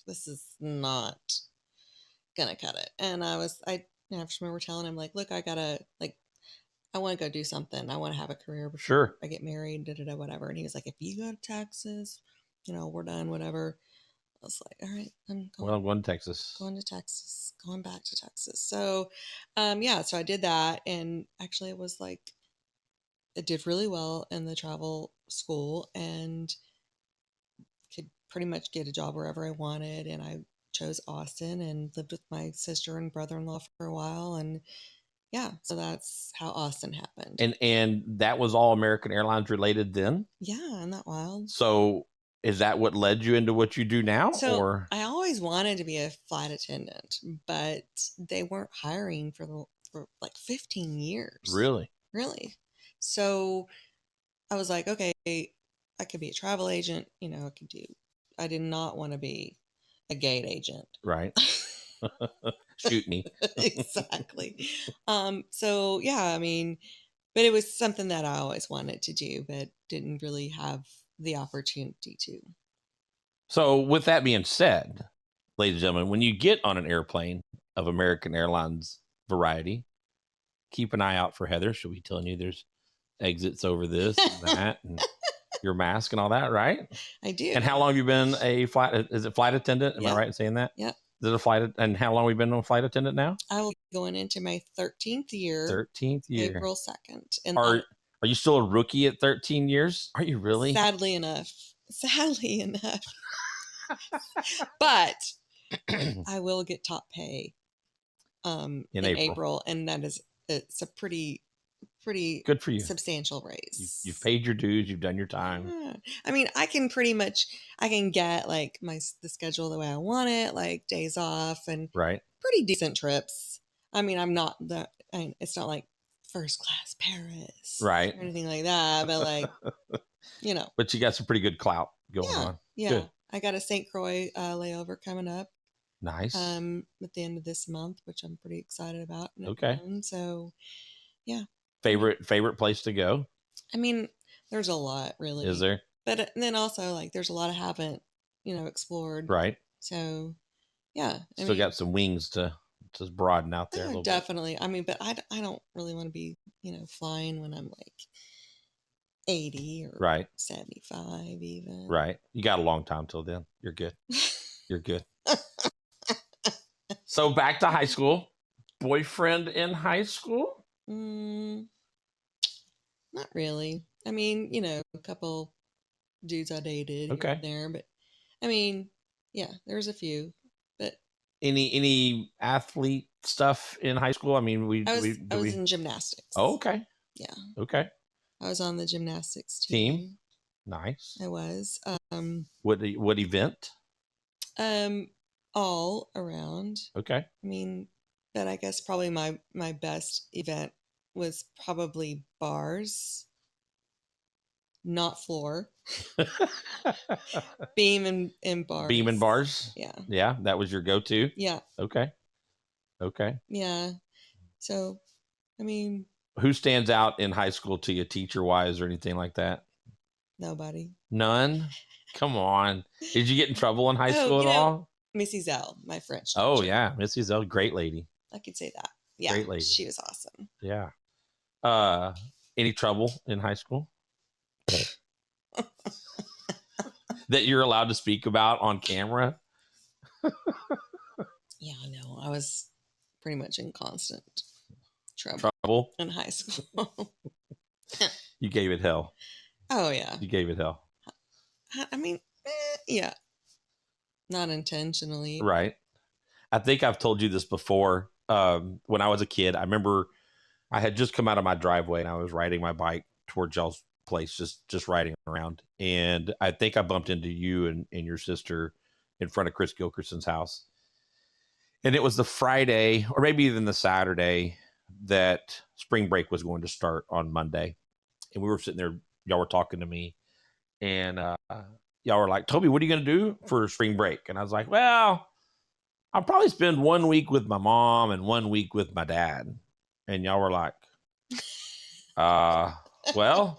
this is not gonna cut it. And I just remember telling him, like, look, I want to go do something. I want to have a career before I get married, whatever. And he was like, if you go to Texas, you know, we're done, whatever. I was like, all right, I'm going.
Well, going to Texas.
Going to Texas. Going back to Texas. So, yeah, so I did that. And actually, it did really well in the travel school and could pretty much get a job wherever I wanted. And I chose Austin and lived with my sister and brother-in-law for a while. And yeah, so that's how Austin happened.
And that was all American Airlines related then?
Yeah, isn't that wild?
So is that what led you into what you do now?
So I always wanted to be a flight attendant, but they weren't hiring for like 15 years.
Really?
Really. So I was like, okay, I could be a travel agent. You know, I did not want to be a gate agent.
Right. Shoot me.
Exactly. So yeah, I mean, but it was something that I always wanted to do, but didn't really have the opportunity to.
So with that being said, ladies and gentlemen, when you get on an airplane of American Airlines variety, keep an eye out for Heather. She'll be telling you there's exits over this and that and your mask and all that, right?
I do.
And how long have you been a flight attendant? Am I right in saying that?
Yep.
Is it and how long have we been a flight attendant now?
I will be going into my 13th year.
13th year.
April 2nd. And
are you still a rookie at 13 years? Are you really?
Sadly enough. But I will get top pay in April, and it's a pretty
good for you.
Substantial raise.
You've paid your dues. You've done your time.
Yeah. I mean, I can get like the schedule the way I want it, like days off and pretty decent trips. I mean, it's not like first class Paris, or anything like that, but like, you know.
But you got some pretty good clout going on.
Yeah.
Good.
I got a St. Croix layover coming up.
Nice.
At the end of this month, which I'm pretty excited about.
Okay.
So, yeah.
Favorite place to go?
I mean, there's a lot, really.
Is there?
But then also, like, there's a lot I haven't, explored.
Right.
So, yeah.
Still got some wings to broaden out there.
Oh, definitely. Bit. I mean, but I don't really want to be, flying when I'm like 80 or 75 even.
Right. You got a long time till then. You're good. You're good. So back to high school. Boyfriend in high school?
Not really. I mean, a couple dudes I dated there, but I mean, yeah, there's a few. But
any athlete stuff in high school? I mean,
I was in gymnastics.
Oh, okay.
Yeah.
Okay.
I was on the gymnastics team.
Nice.
I was.
What event?
All around.
Okay.
I mean, but I guess probably my best event was probably bars, not floor. Beam and bars.
Beam and bars?
Yeah.
Yeah, that was your go-to?
Yeah.
Okay.
Yeah. So, I mean.
Who stands out in high school to you, teacher-wise or anything like that?
Nobody.
None? Come on. Did you get in trouble in high school at all?
Missy Zell, my French teacher.
Oh, yeah. Missy Zell, great lady.
I could say that. Yeah,
Great lady.
she was awesome.
Yeah. Any trouble in high school that you're allowed to speak about on camera?
Yeah, no, I was pretty much in constant trouble in high school.
You gave it hell.
Oh, yeah.
You gave it hell.
I mean, yeah. Not intentionally.
Right. I think I've told you this before. When I was a kid, I remember I had just come out of my driveway and I was riding my bike towards y'all's place, just riding around. And I think I bumped into you and your sister in front of Chris Gilkerson's house. And it was the Friday or maybe even the Saturday that spring break was going to start on Monday. And we were sitting there, y'all were talking to me, and y'all were like, Toby, what are you going to do for spring break? And I was like, well, I'll probably spend 1 week with my mom and 1 week with my dad. And y'all were like, well,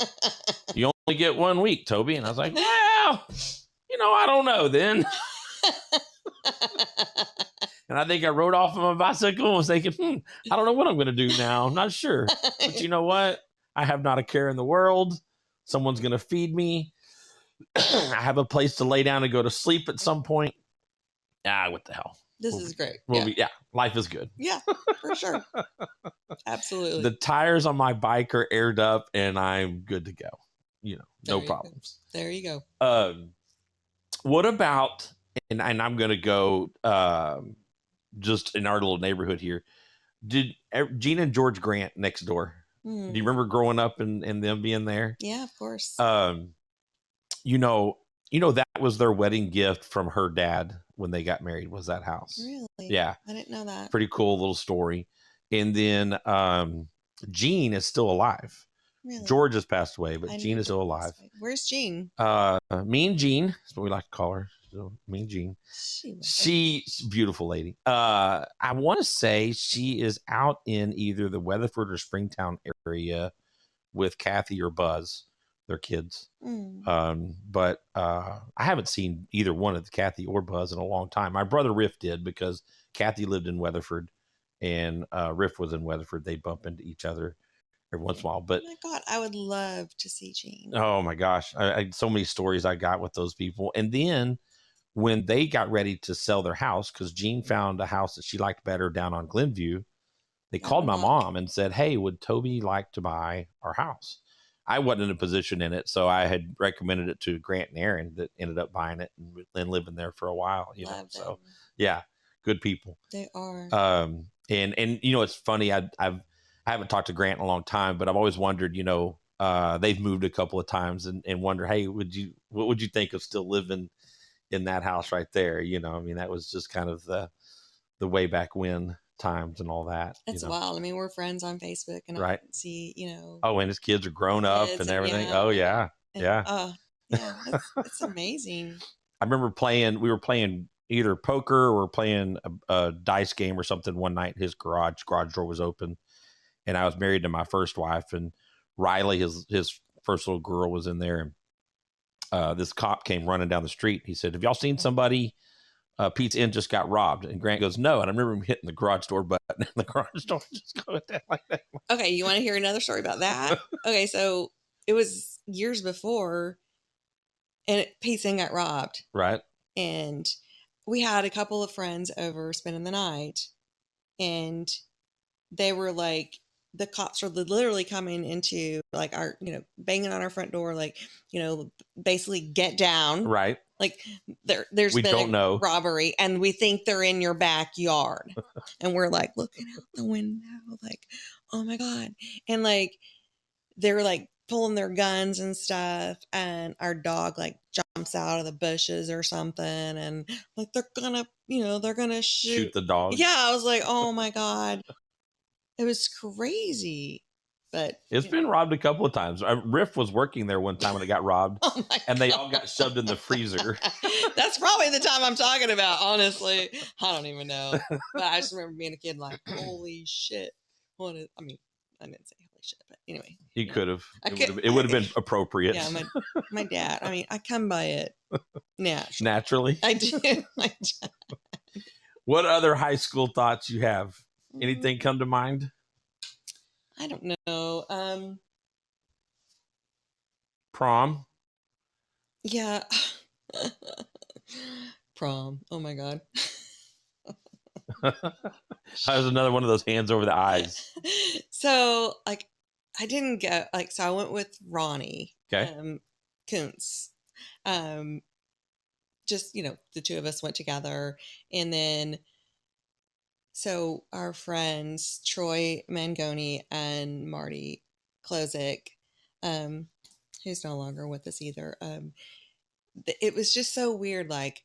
you only get 1 week, Toby. And I was like, well, I don't know then. And I think I rode off on my bicycle and was thinking, I don't know what I'm going to do now. I'm not sure. But you know what? I have not a care in the world. Someone's going to feed me. I have a place to lay down and go to sleep at some point. What the hell?
This is great.
Life is good.
Yeah, for sure. Absolutely.
The tires on my bike are aired up and I'm good to go. No problems.
There you go.
What about, and I'm going to go just in our little neighborhood here. Did Gene and George Grant next door? Do you remember growing up and them being there?
Yeah, of course.
That was their wedding gift from her dad when they got married, was that house.
Really?
Yeah.
I didn't know that.
Pretty cool little story. And then Gene is still alive. Really? George has passed away, but Gene is still alive.
Where's Gene?
Mean Gene. That's what we like to call her. So Mean Gene. She's a beautiful lady. I want to say she is out in either the Weatherford or Springtown area with Kathy or Buzz, their kids. But I haven't seen either one of Kathy or Buzz in a long time. My brother Riff did, because Kathy lived in Weatherford and Riff was in Weatherford. They'd bump into each other every once in a while. But
oh my God, I would love to see Gene.
Oh my gosh. I so many stories I got with those people. And then when they got ready to sell their house, because Jean found a house that she liked better down on Glenview, they called my mom and said, hey, would Toby like to buy our house? I wasn't in a position in it, so I had recommended it to Grant and Aaron that ended up buying it and living there for a while. So yeah, good people.
They are.
And it's funny. I haven't talked to Grant in a long time, but I've always wondered. They've moved a couple of times and wonder, hey, what would you think of still living in that house right there? That was just kind of the way back when times and all that.
It's wild. I mean, we're friends on Facebook, and
right.
I can see,
Oh, and his kids are grown up and everything. Yeah. Oh yeah.
Yeah. It's amazing.
I remember we were playing either poker or playing a dice game or something one night. His garage door was open, and I was married to my first wife, and Riley, his first little girl, was in there. And this cop came running down the street. He said, have y'all seen somebody? Pete's Inn just got robbed. And Grant goes, no. And I remember him hitting the garage door button, and the garage door just going down like that.
Okay, you want to hear another story about that? Okay, so it was years before, and Pete's Inn got robbed.
Right.
And we had a couple of friends over spending the night, and they were like, the cops were literally coming into like our, banging on our front door, like, basically get down.
Right.
Like there's been a robbery, and we think they're in your backyard. And we're like looking out the window, like, oh my God. And like, they're like pulling their guns and stuff. And our dog like jumps out of the bushes or something. And like, they're gonna shoot
the dog.
Yeah. I was like, oh my God. It was crazy. But
it's been robbed a couple of times. Riff was working there one time when it got robbed, and they all got shoved in the freezer.
That's probably the time I'm talking about, honestly. I don't even know. But I just remember being a kid like, holy shit. I didn't say holy shit, but anyway.
You could have. It would have been appropriate.
Yeah, my dad. I come by it
naturally.
I do.
What other high school thoughts you have? Anything come to mind?
I don't know.
Prom.
Yeah. Prom. Oh my God.
That was another one of those hands over the eyes.
So, like, I didn't go, like, so I went with Ronnie
Okay.
Kuntz. Just, the two of us went together. And then, so our friends, Troy Mangoni and Marty Klozik, who's no longer with us either, it was just so weird. Like,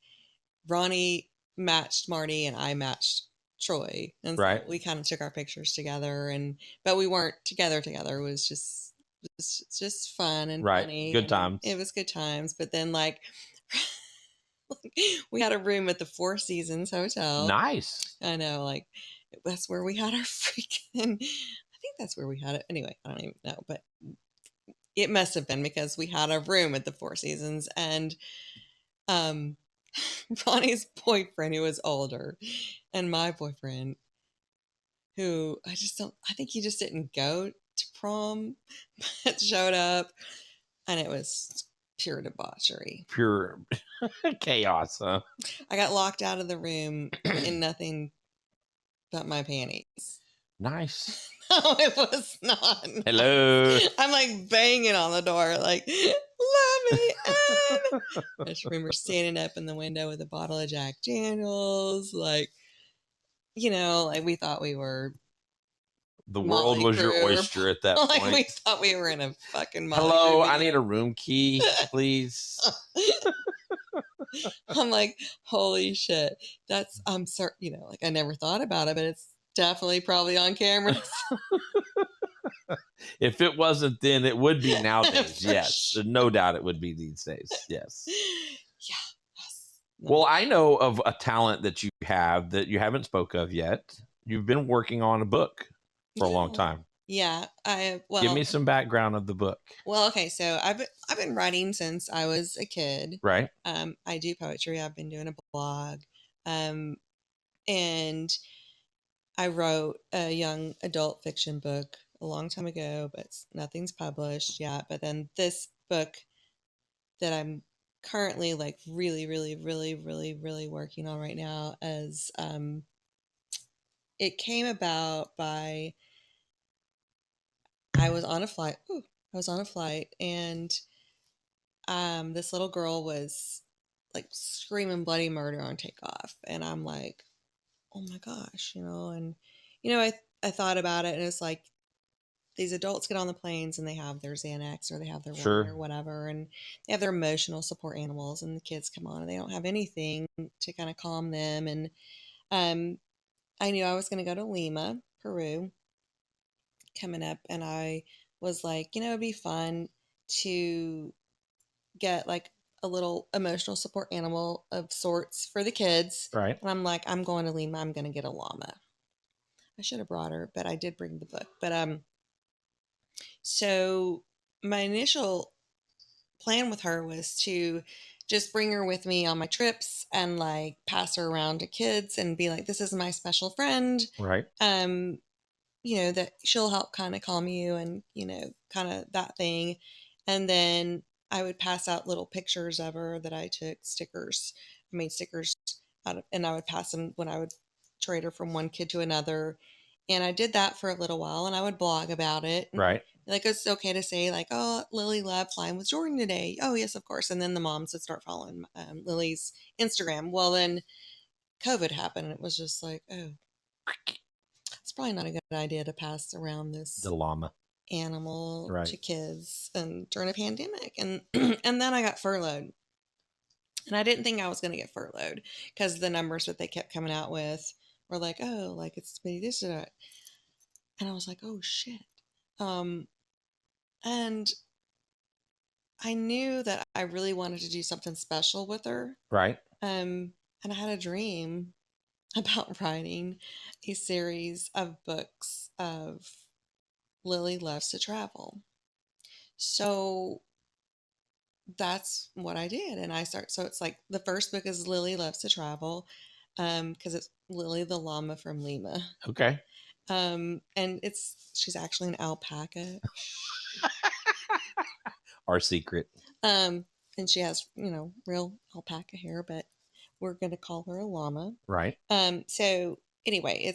Ronnie matched Marty and I matched Troy. And so
Right.
we kind of took our pictures together, but we weren't together. It was just fun and
Right.
funny.
Good
And
times.
it was good times. But then, like, we had a room at the Four Seasons Hotel.
Nice.
I know, like, that's where we had our freaking, I think that's where we had it. Anyway, I don't even know, but it must have been because we had a room at the Four Seasons. And um Ronnie's boyfriend, who was older, and my boyfriend, who I think he just didn't go to prom, but showed up, and it was pure debauchery.
Pure chaos, huh?
I got locked out of the room in nothing but my panties.
Nice.
No, it was not.
Hello.
Nice. I'm like banging on the door, like, let me in. I just remember standing up in the window with a bottle of Jack Daniels, like, like we thought we were
The world
Motley
was your
Crue.
oyster at that
Like,
point.
we thought we were in a fucking Motley
Hello,
Crue
I need
video.
a room key, please.
I'm like, holy shit. I'm certain, like, I never thought about it, but it's definitely probably on camera.
If it wasn't then, it would be nowadays.
For
Yes.
sure.
No doubt it would be these days. Yes.
Yeah. Yes.
Well, I know of a talent that you have that you haven't spoke of yet. You've been working on a book for a long time.
Yeah.
Give me some background of the book.
Well, okay. So I've been writing since I was a kid.
Right.
I do poetry. I've been doing a blog. And I wrote a young adult fiction book a long time ago, but nothing's published yet. But then this book that I'm currently, like, really, really, really, really, really working on right now, as it came about by I was on a flight. Ooh, I was on a flight, and this little girl was, like, screaming bloody murder on takeoff, and I'm like, oh my gosh, and I thought about it, and it's like, these adults get on the planes and they have their Xanax or they have their wine or whatever, and they have their emotional support animals, and the kids come on and they don't have anything to kind of calm them. And I knew I was going to go to Lima, Peru, coming up, and I was like, it'd be fun to get, like, a little emotional support animal of sorts for the kids.
Right.
And I'm like, I'm going to Lima. I'm going to get a llama. I should have brought her, but I did bring the book. But so my initial plan with her was to just bring her with me on my trips and, like, pass her around to kids and be like, this is my special friend.
Right.
That she'll help kind of calm you and, kind of that thing. And then I would pass out little pictures of her that I took, stickers. I made stickers out of, and I would pass them when I would trade her from one kid to another. And I did that for a little while, and I would blog about it.
Right.
Like, it's okay to say, like, oh, Lily loved flying with Jordan today. Oh, yes, of course. And then the moms would start following Lily's Instagram. Well, then COVID happened, and it was just like, oh, it's probably not a good idea to pass around this
The llama
animal
right.
to kids and during a pandemic. And and then I got furloughed. And I didn't think I was going to get furloughed because the numbers that they kept coming out with were like, oh, like, it's this or that. And I was like, oh shit. And I knew that I really wanted to do something special with her.
Right.
And I had a dream about writing a series of books of Lily Loves to Travel. So that's what I did. And so it's like, the first book is Lily Loves to Travel, because it's Lily the llama from Lima.
Okay.
And she's actually an alpaca.
Our secret.
And she has, real alpaca hair, but we're going to call her a llama.
Right.
So anyway,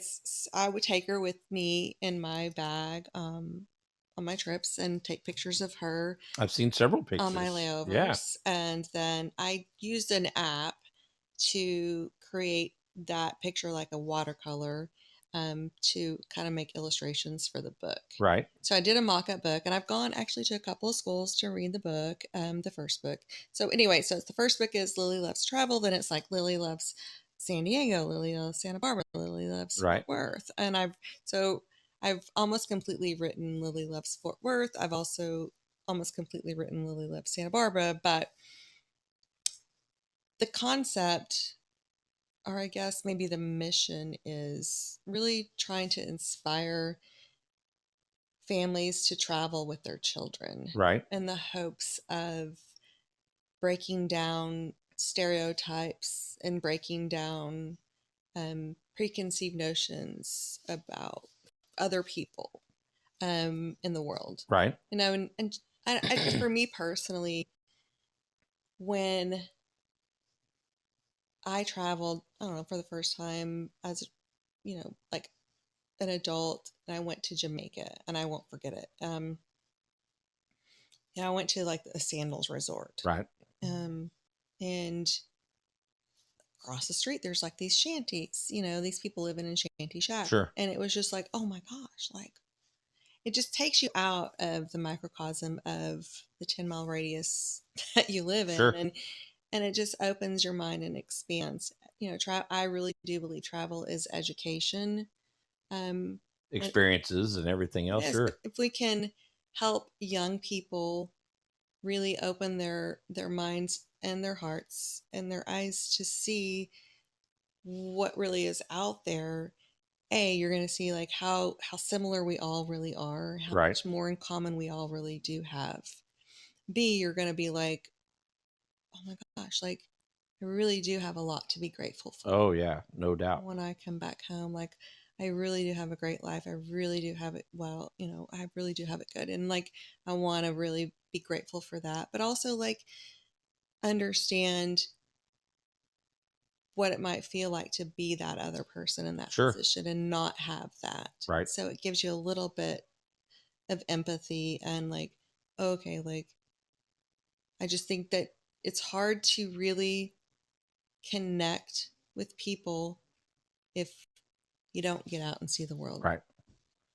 I would take her with me in my bag on my trips and take pictures of her.
I've seen several pictures
on my layovers.
Yeah.
And then I used an app to create that picture like a watercolor to kind of make illustrations for the book.
Right.
So I did a mock-up book, and I've gone actually to a couple of schools to read the book, the first book. So anyway, so the first book is Lily Loves Travel. Then it's like Lily Loves San Diego, Lily Loves Santa Barbara, Lily Loves
Right.
Fort Worth. And I've almost completely written Lily Loves Fort Worth. I've also almost completely written Lily Loves Santa Barbara, but the concept, or I guess maybe the mission, is really trying to inspire families to travel with their children.
Right.
In the hopes of breaking down stereotypes and breaking down preconceived notions about other people in the world.
Right.
And for me personally, when I traveled, I don't know, for the first time as, like an adult, and I went to Jamaica, and I won't forget it. I went to like a sandals resort.
Right.
And across the street, there's like these shanties, these people living in shanty shacks.
Sure.
And it was just like, oh my gosh, like it just takes you out of the microcosm of the 10-mile radius that you live in.
Sure.
And it just opens your mind and expands. I really do believe travel is education.
Experiences and everything else. Sure.
If we can help young people really open their minds and their hearts and their eyes to see what really is out there, you're going to see like how similar we all really are, how
Right.
much more in common we all really do have. B, you're going to be like, oh my gosh, like I really do have a lot to be grateful for.
Oh yeah, no doubt.
When I come back home, like I really do have a great life. I really do have it well, I really do have it good. And like I want to really be grateful for that, but also like understand what it might feel like to be that other person in that
Sure.
position and not have that.
Right.
So it gives you a little bit of empathy and like, okay, like I just think that it's hard to really connect with people if you don't get out and see the world.
Right.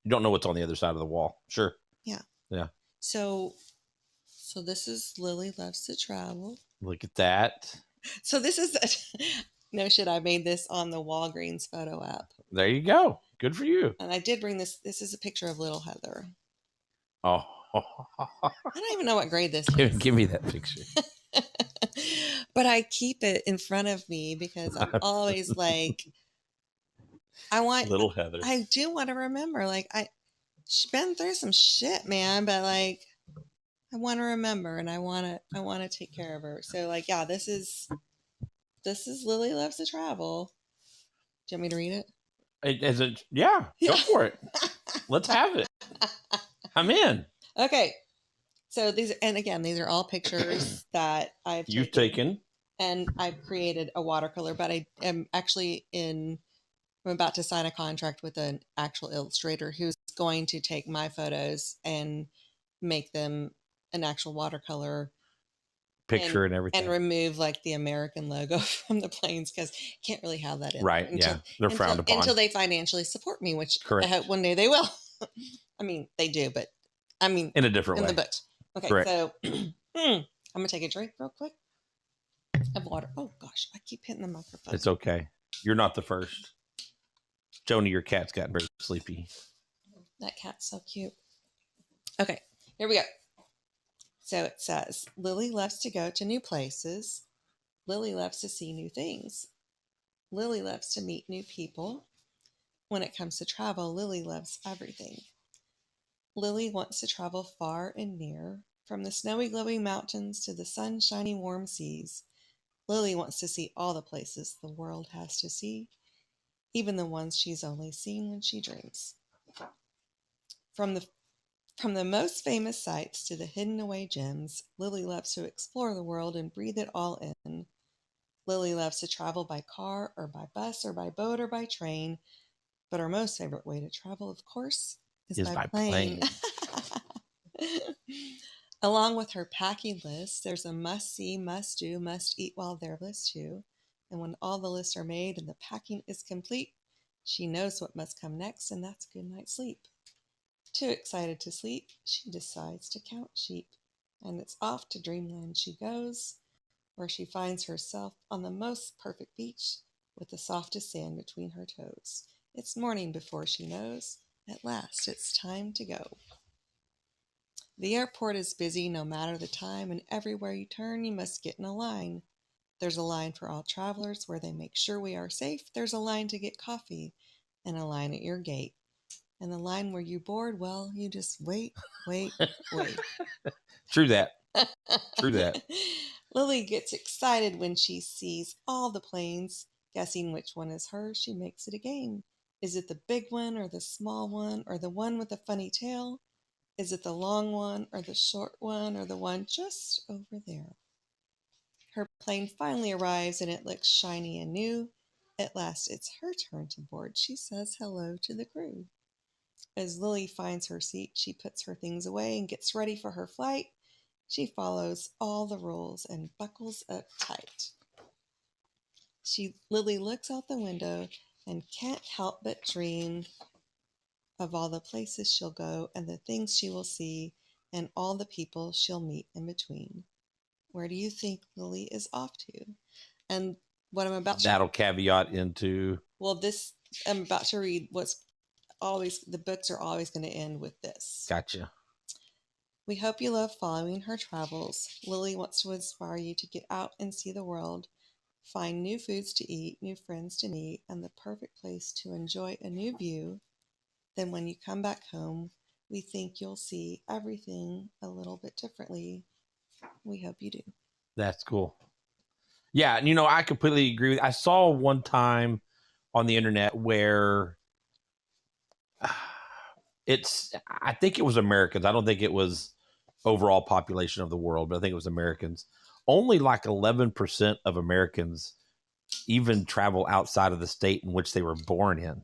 You don't know what's on the other side of the wall. Sure.
Yeah.
Yeah.
So this is Lily Loves to Travel.
Look at that.
So this is no shit. I made this on the Walgreens photo app.
There you go. Good for you.
And I did bring this. This is a picture of little Heather.
Oh.
I don't even know what grade this is.
Give me that picture.
But I keep it in front of me because I'm always like, I want
little Heather.
I do want to remember. Like she's been through some shit, man. But like, I want to remember, and I want to take care of her. So like, yeah, this is Lily Loves to Travel. Do you want me to read it?
Yeah, go for it. Let's have it. I'm in.
Okay. So these are all pictures that
You've taken.
And I've created a watercolor, but I am actually I'm about to sign a contract with an actual illustrator who's going to take my photos and make them an actual watercolor
picture and everything,
and remove like the American logo from the planes because can't really have that in
right. They're frowned upon
until they financially support me, which
correct.
I hope one day they will. I mean, they do, but I mean,
in a different way.
In the books. Okay, correct. So I'm gonna take a drink real quick of water. Oh gosh, I keep hitting the microphone.
It's okay. You're not the first. Joni, your cat's gotten very sleepy.
That cat's so cute. Okay, here we go. So it says, Lily loves to go to new places. Lily loves to see new things. Lily loves to meet new people. When it comes to travel, Lily loves everything. Lily wants to travel far and near, from the snowy glowing mountains to the sunshiny warm seas. Lily wants to see all the places the world has to see, even the ones she's only seen when she dreams. From the most famous sights to the hidden away gems, Lily loves to explore the world and breathe it all in. Lily loves to travel by car or by bus or by boat or by train, but her most favorite way to travel, of course, is by plane. Along with her packing list, there's a must-see, must-do, must-eat while there list too. And when all the lists are made and the packing is complete, she knows what must come next, and that's a good night's sleep. Too excited to sleep, she decides to count sheep, and it's off to dreamland she goes, where she finds herself on the most perfect beach with the softest sand between her toes. It's morning before she knows. At last, it's time to go. The airport is busy no matter the time, and everywhere you turn, you must get in a line. There's a line for all travelers where they make sure we are safe. There's a line to get coffee, and a line at your gate. And the line where you board, well, you just wait.
True that. True that.
Lily gets excited when she sees all the planes. Guessing which one is hers, she makes it a game. Is it the big one or the small one or the one with the funny tail? Is it the long one or the short one or the one just over there? Her plane finally arrives and it looks shiny and new. At last, it's her turn to board. She says hello to the crew. As Lily finds her seat, she puts her things away and gets ready for her flight. She follows all the rules and buckles up tight. Lily looks out the window and can't help but dream of all the places she'll go and the things she will see and all the people she'll meet in between. Where do you think Lily is off to? And what I'm about to...
That'll caveat into...
Well, this I'm about to read what's always... The books are always going to end with this.
Gotcha.
We hope you love following her travels. Lily wants to inspire you to get out and see the world, find new foods to eat, new friends to meet, and the perfect place to enjoy a new view. Then when you come back home, we think you'll see everything a little bit differently. We hope you do.
That's cool. Yeah, and I completely agree with. I saw one time on the internet where I think it was Americans. I don't think it was overall population of the world, but I think it was Americans. Only like 11% of Americans even travel outside of the state in which they were born in.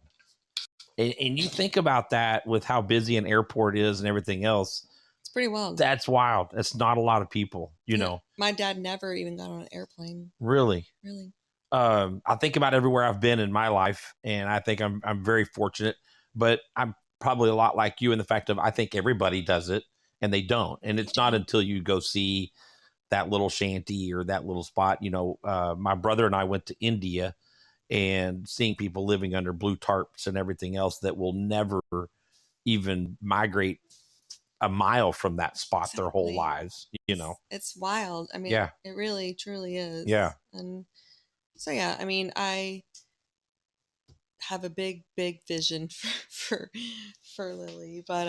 And you think about that with how busy an airport is and everything else.
It's pretty wild.
That's wild. That's not a lot of people, you know.
My dad never even got on an airplane.
Really?
Really.
I think about everywhere I've been in my life, and I think I'm very fortunate, but I'm probably a lot like you in the fact of I think everybody does it and they don't. And it's not until you go see that little shanty or that little spot. My brother and I went to India, and seeing people living under blue tarps and everything else that will never even migrate a mile from that spot their whole lives,
It's wild. I mean, It really, truly is.
Yeah.
And so, yeah, I mean, I have a big, big vision for Lily, but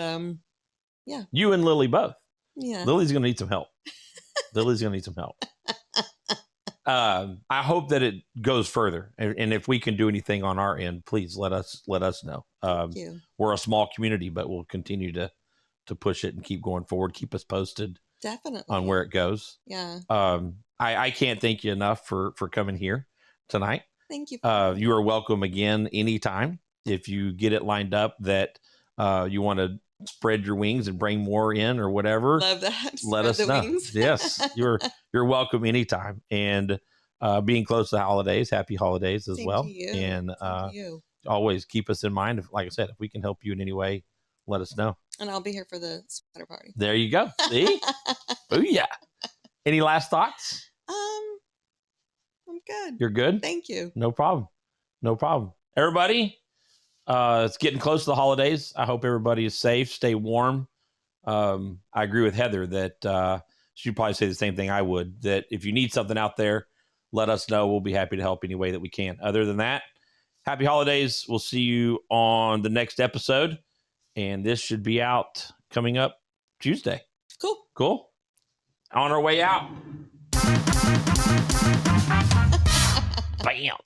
yeah.
You and Lily both.
Yeah.
Lily's going to need some help. I hope that it goes further, and if we can do anything on our end, please let us know.
Thank you.
We're a small community, but we'll continue to push it and keep going forward. Keep us posted,
definitely,
on where it goes.
Yeah.
I can't thank you enough for coming here tonight.
Thank you.
You are welcome again anytime. If you get it lined up that you want to spread your wings and bring more in or whatever,
love that.
Let us know. Wings. Yes, you're welcome anytime. And being close to the holidays, happy holidays as well. And always keep us in mind. Like I said, if we can help you in any way, let us know.
And I'll be here for the sweater party.
There you go. See? Booyah. Any last thoughts?
I'm good.
You're good?
Thank you.
No problem. Everybody, it's getting close to the holidays. I hope everybody is safe. Stay warm. I agree with Heather that she'd probably say the same thing I would, that if you need something out there, let us know. We'll be happy to help any way that we can. Other than that, happy holidays. We'll see you on the next episode. And this should be out coming up Tuesday. Cool. On our way out. Bam.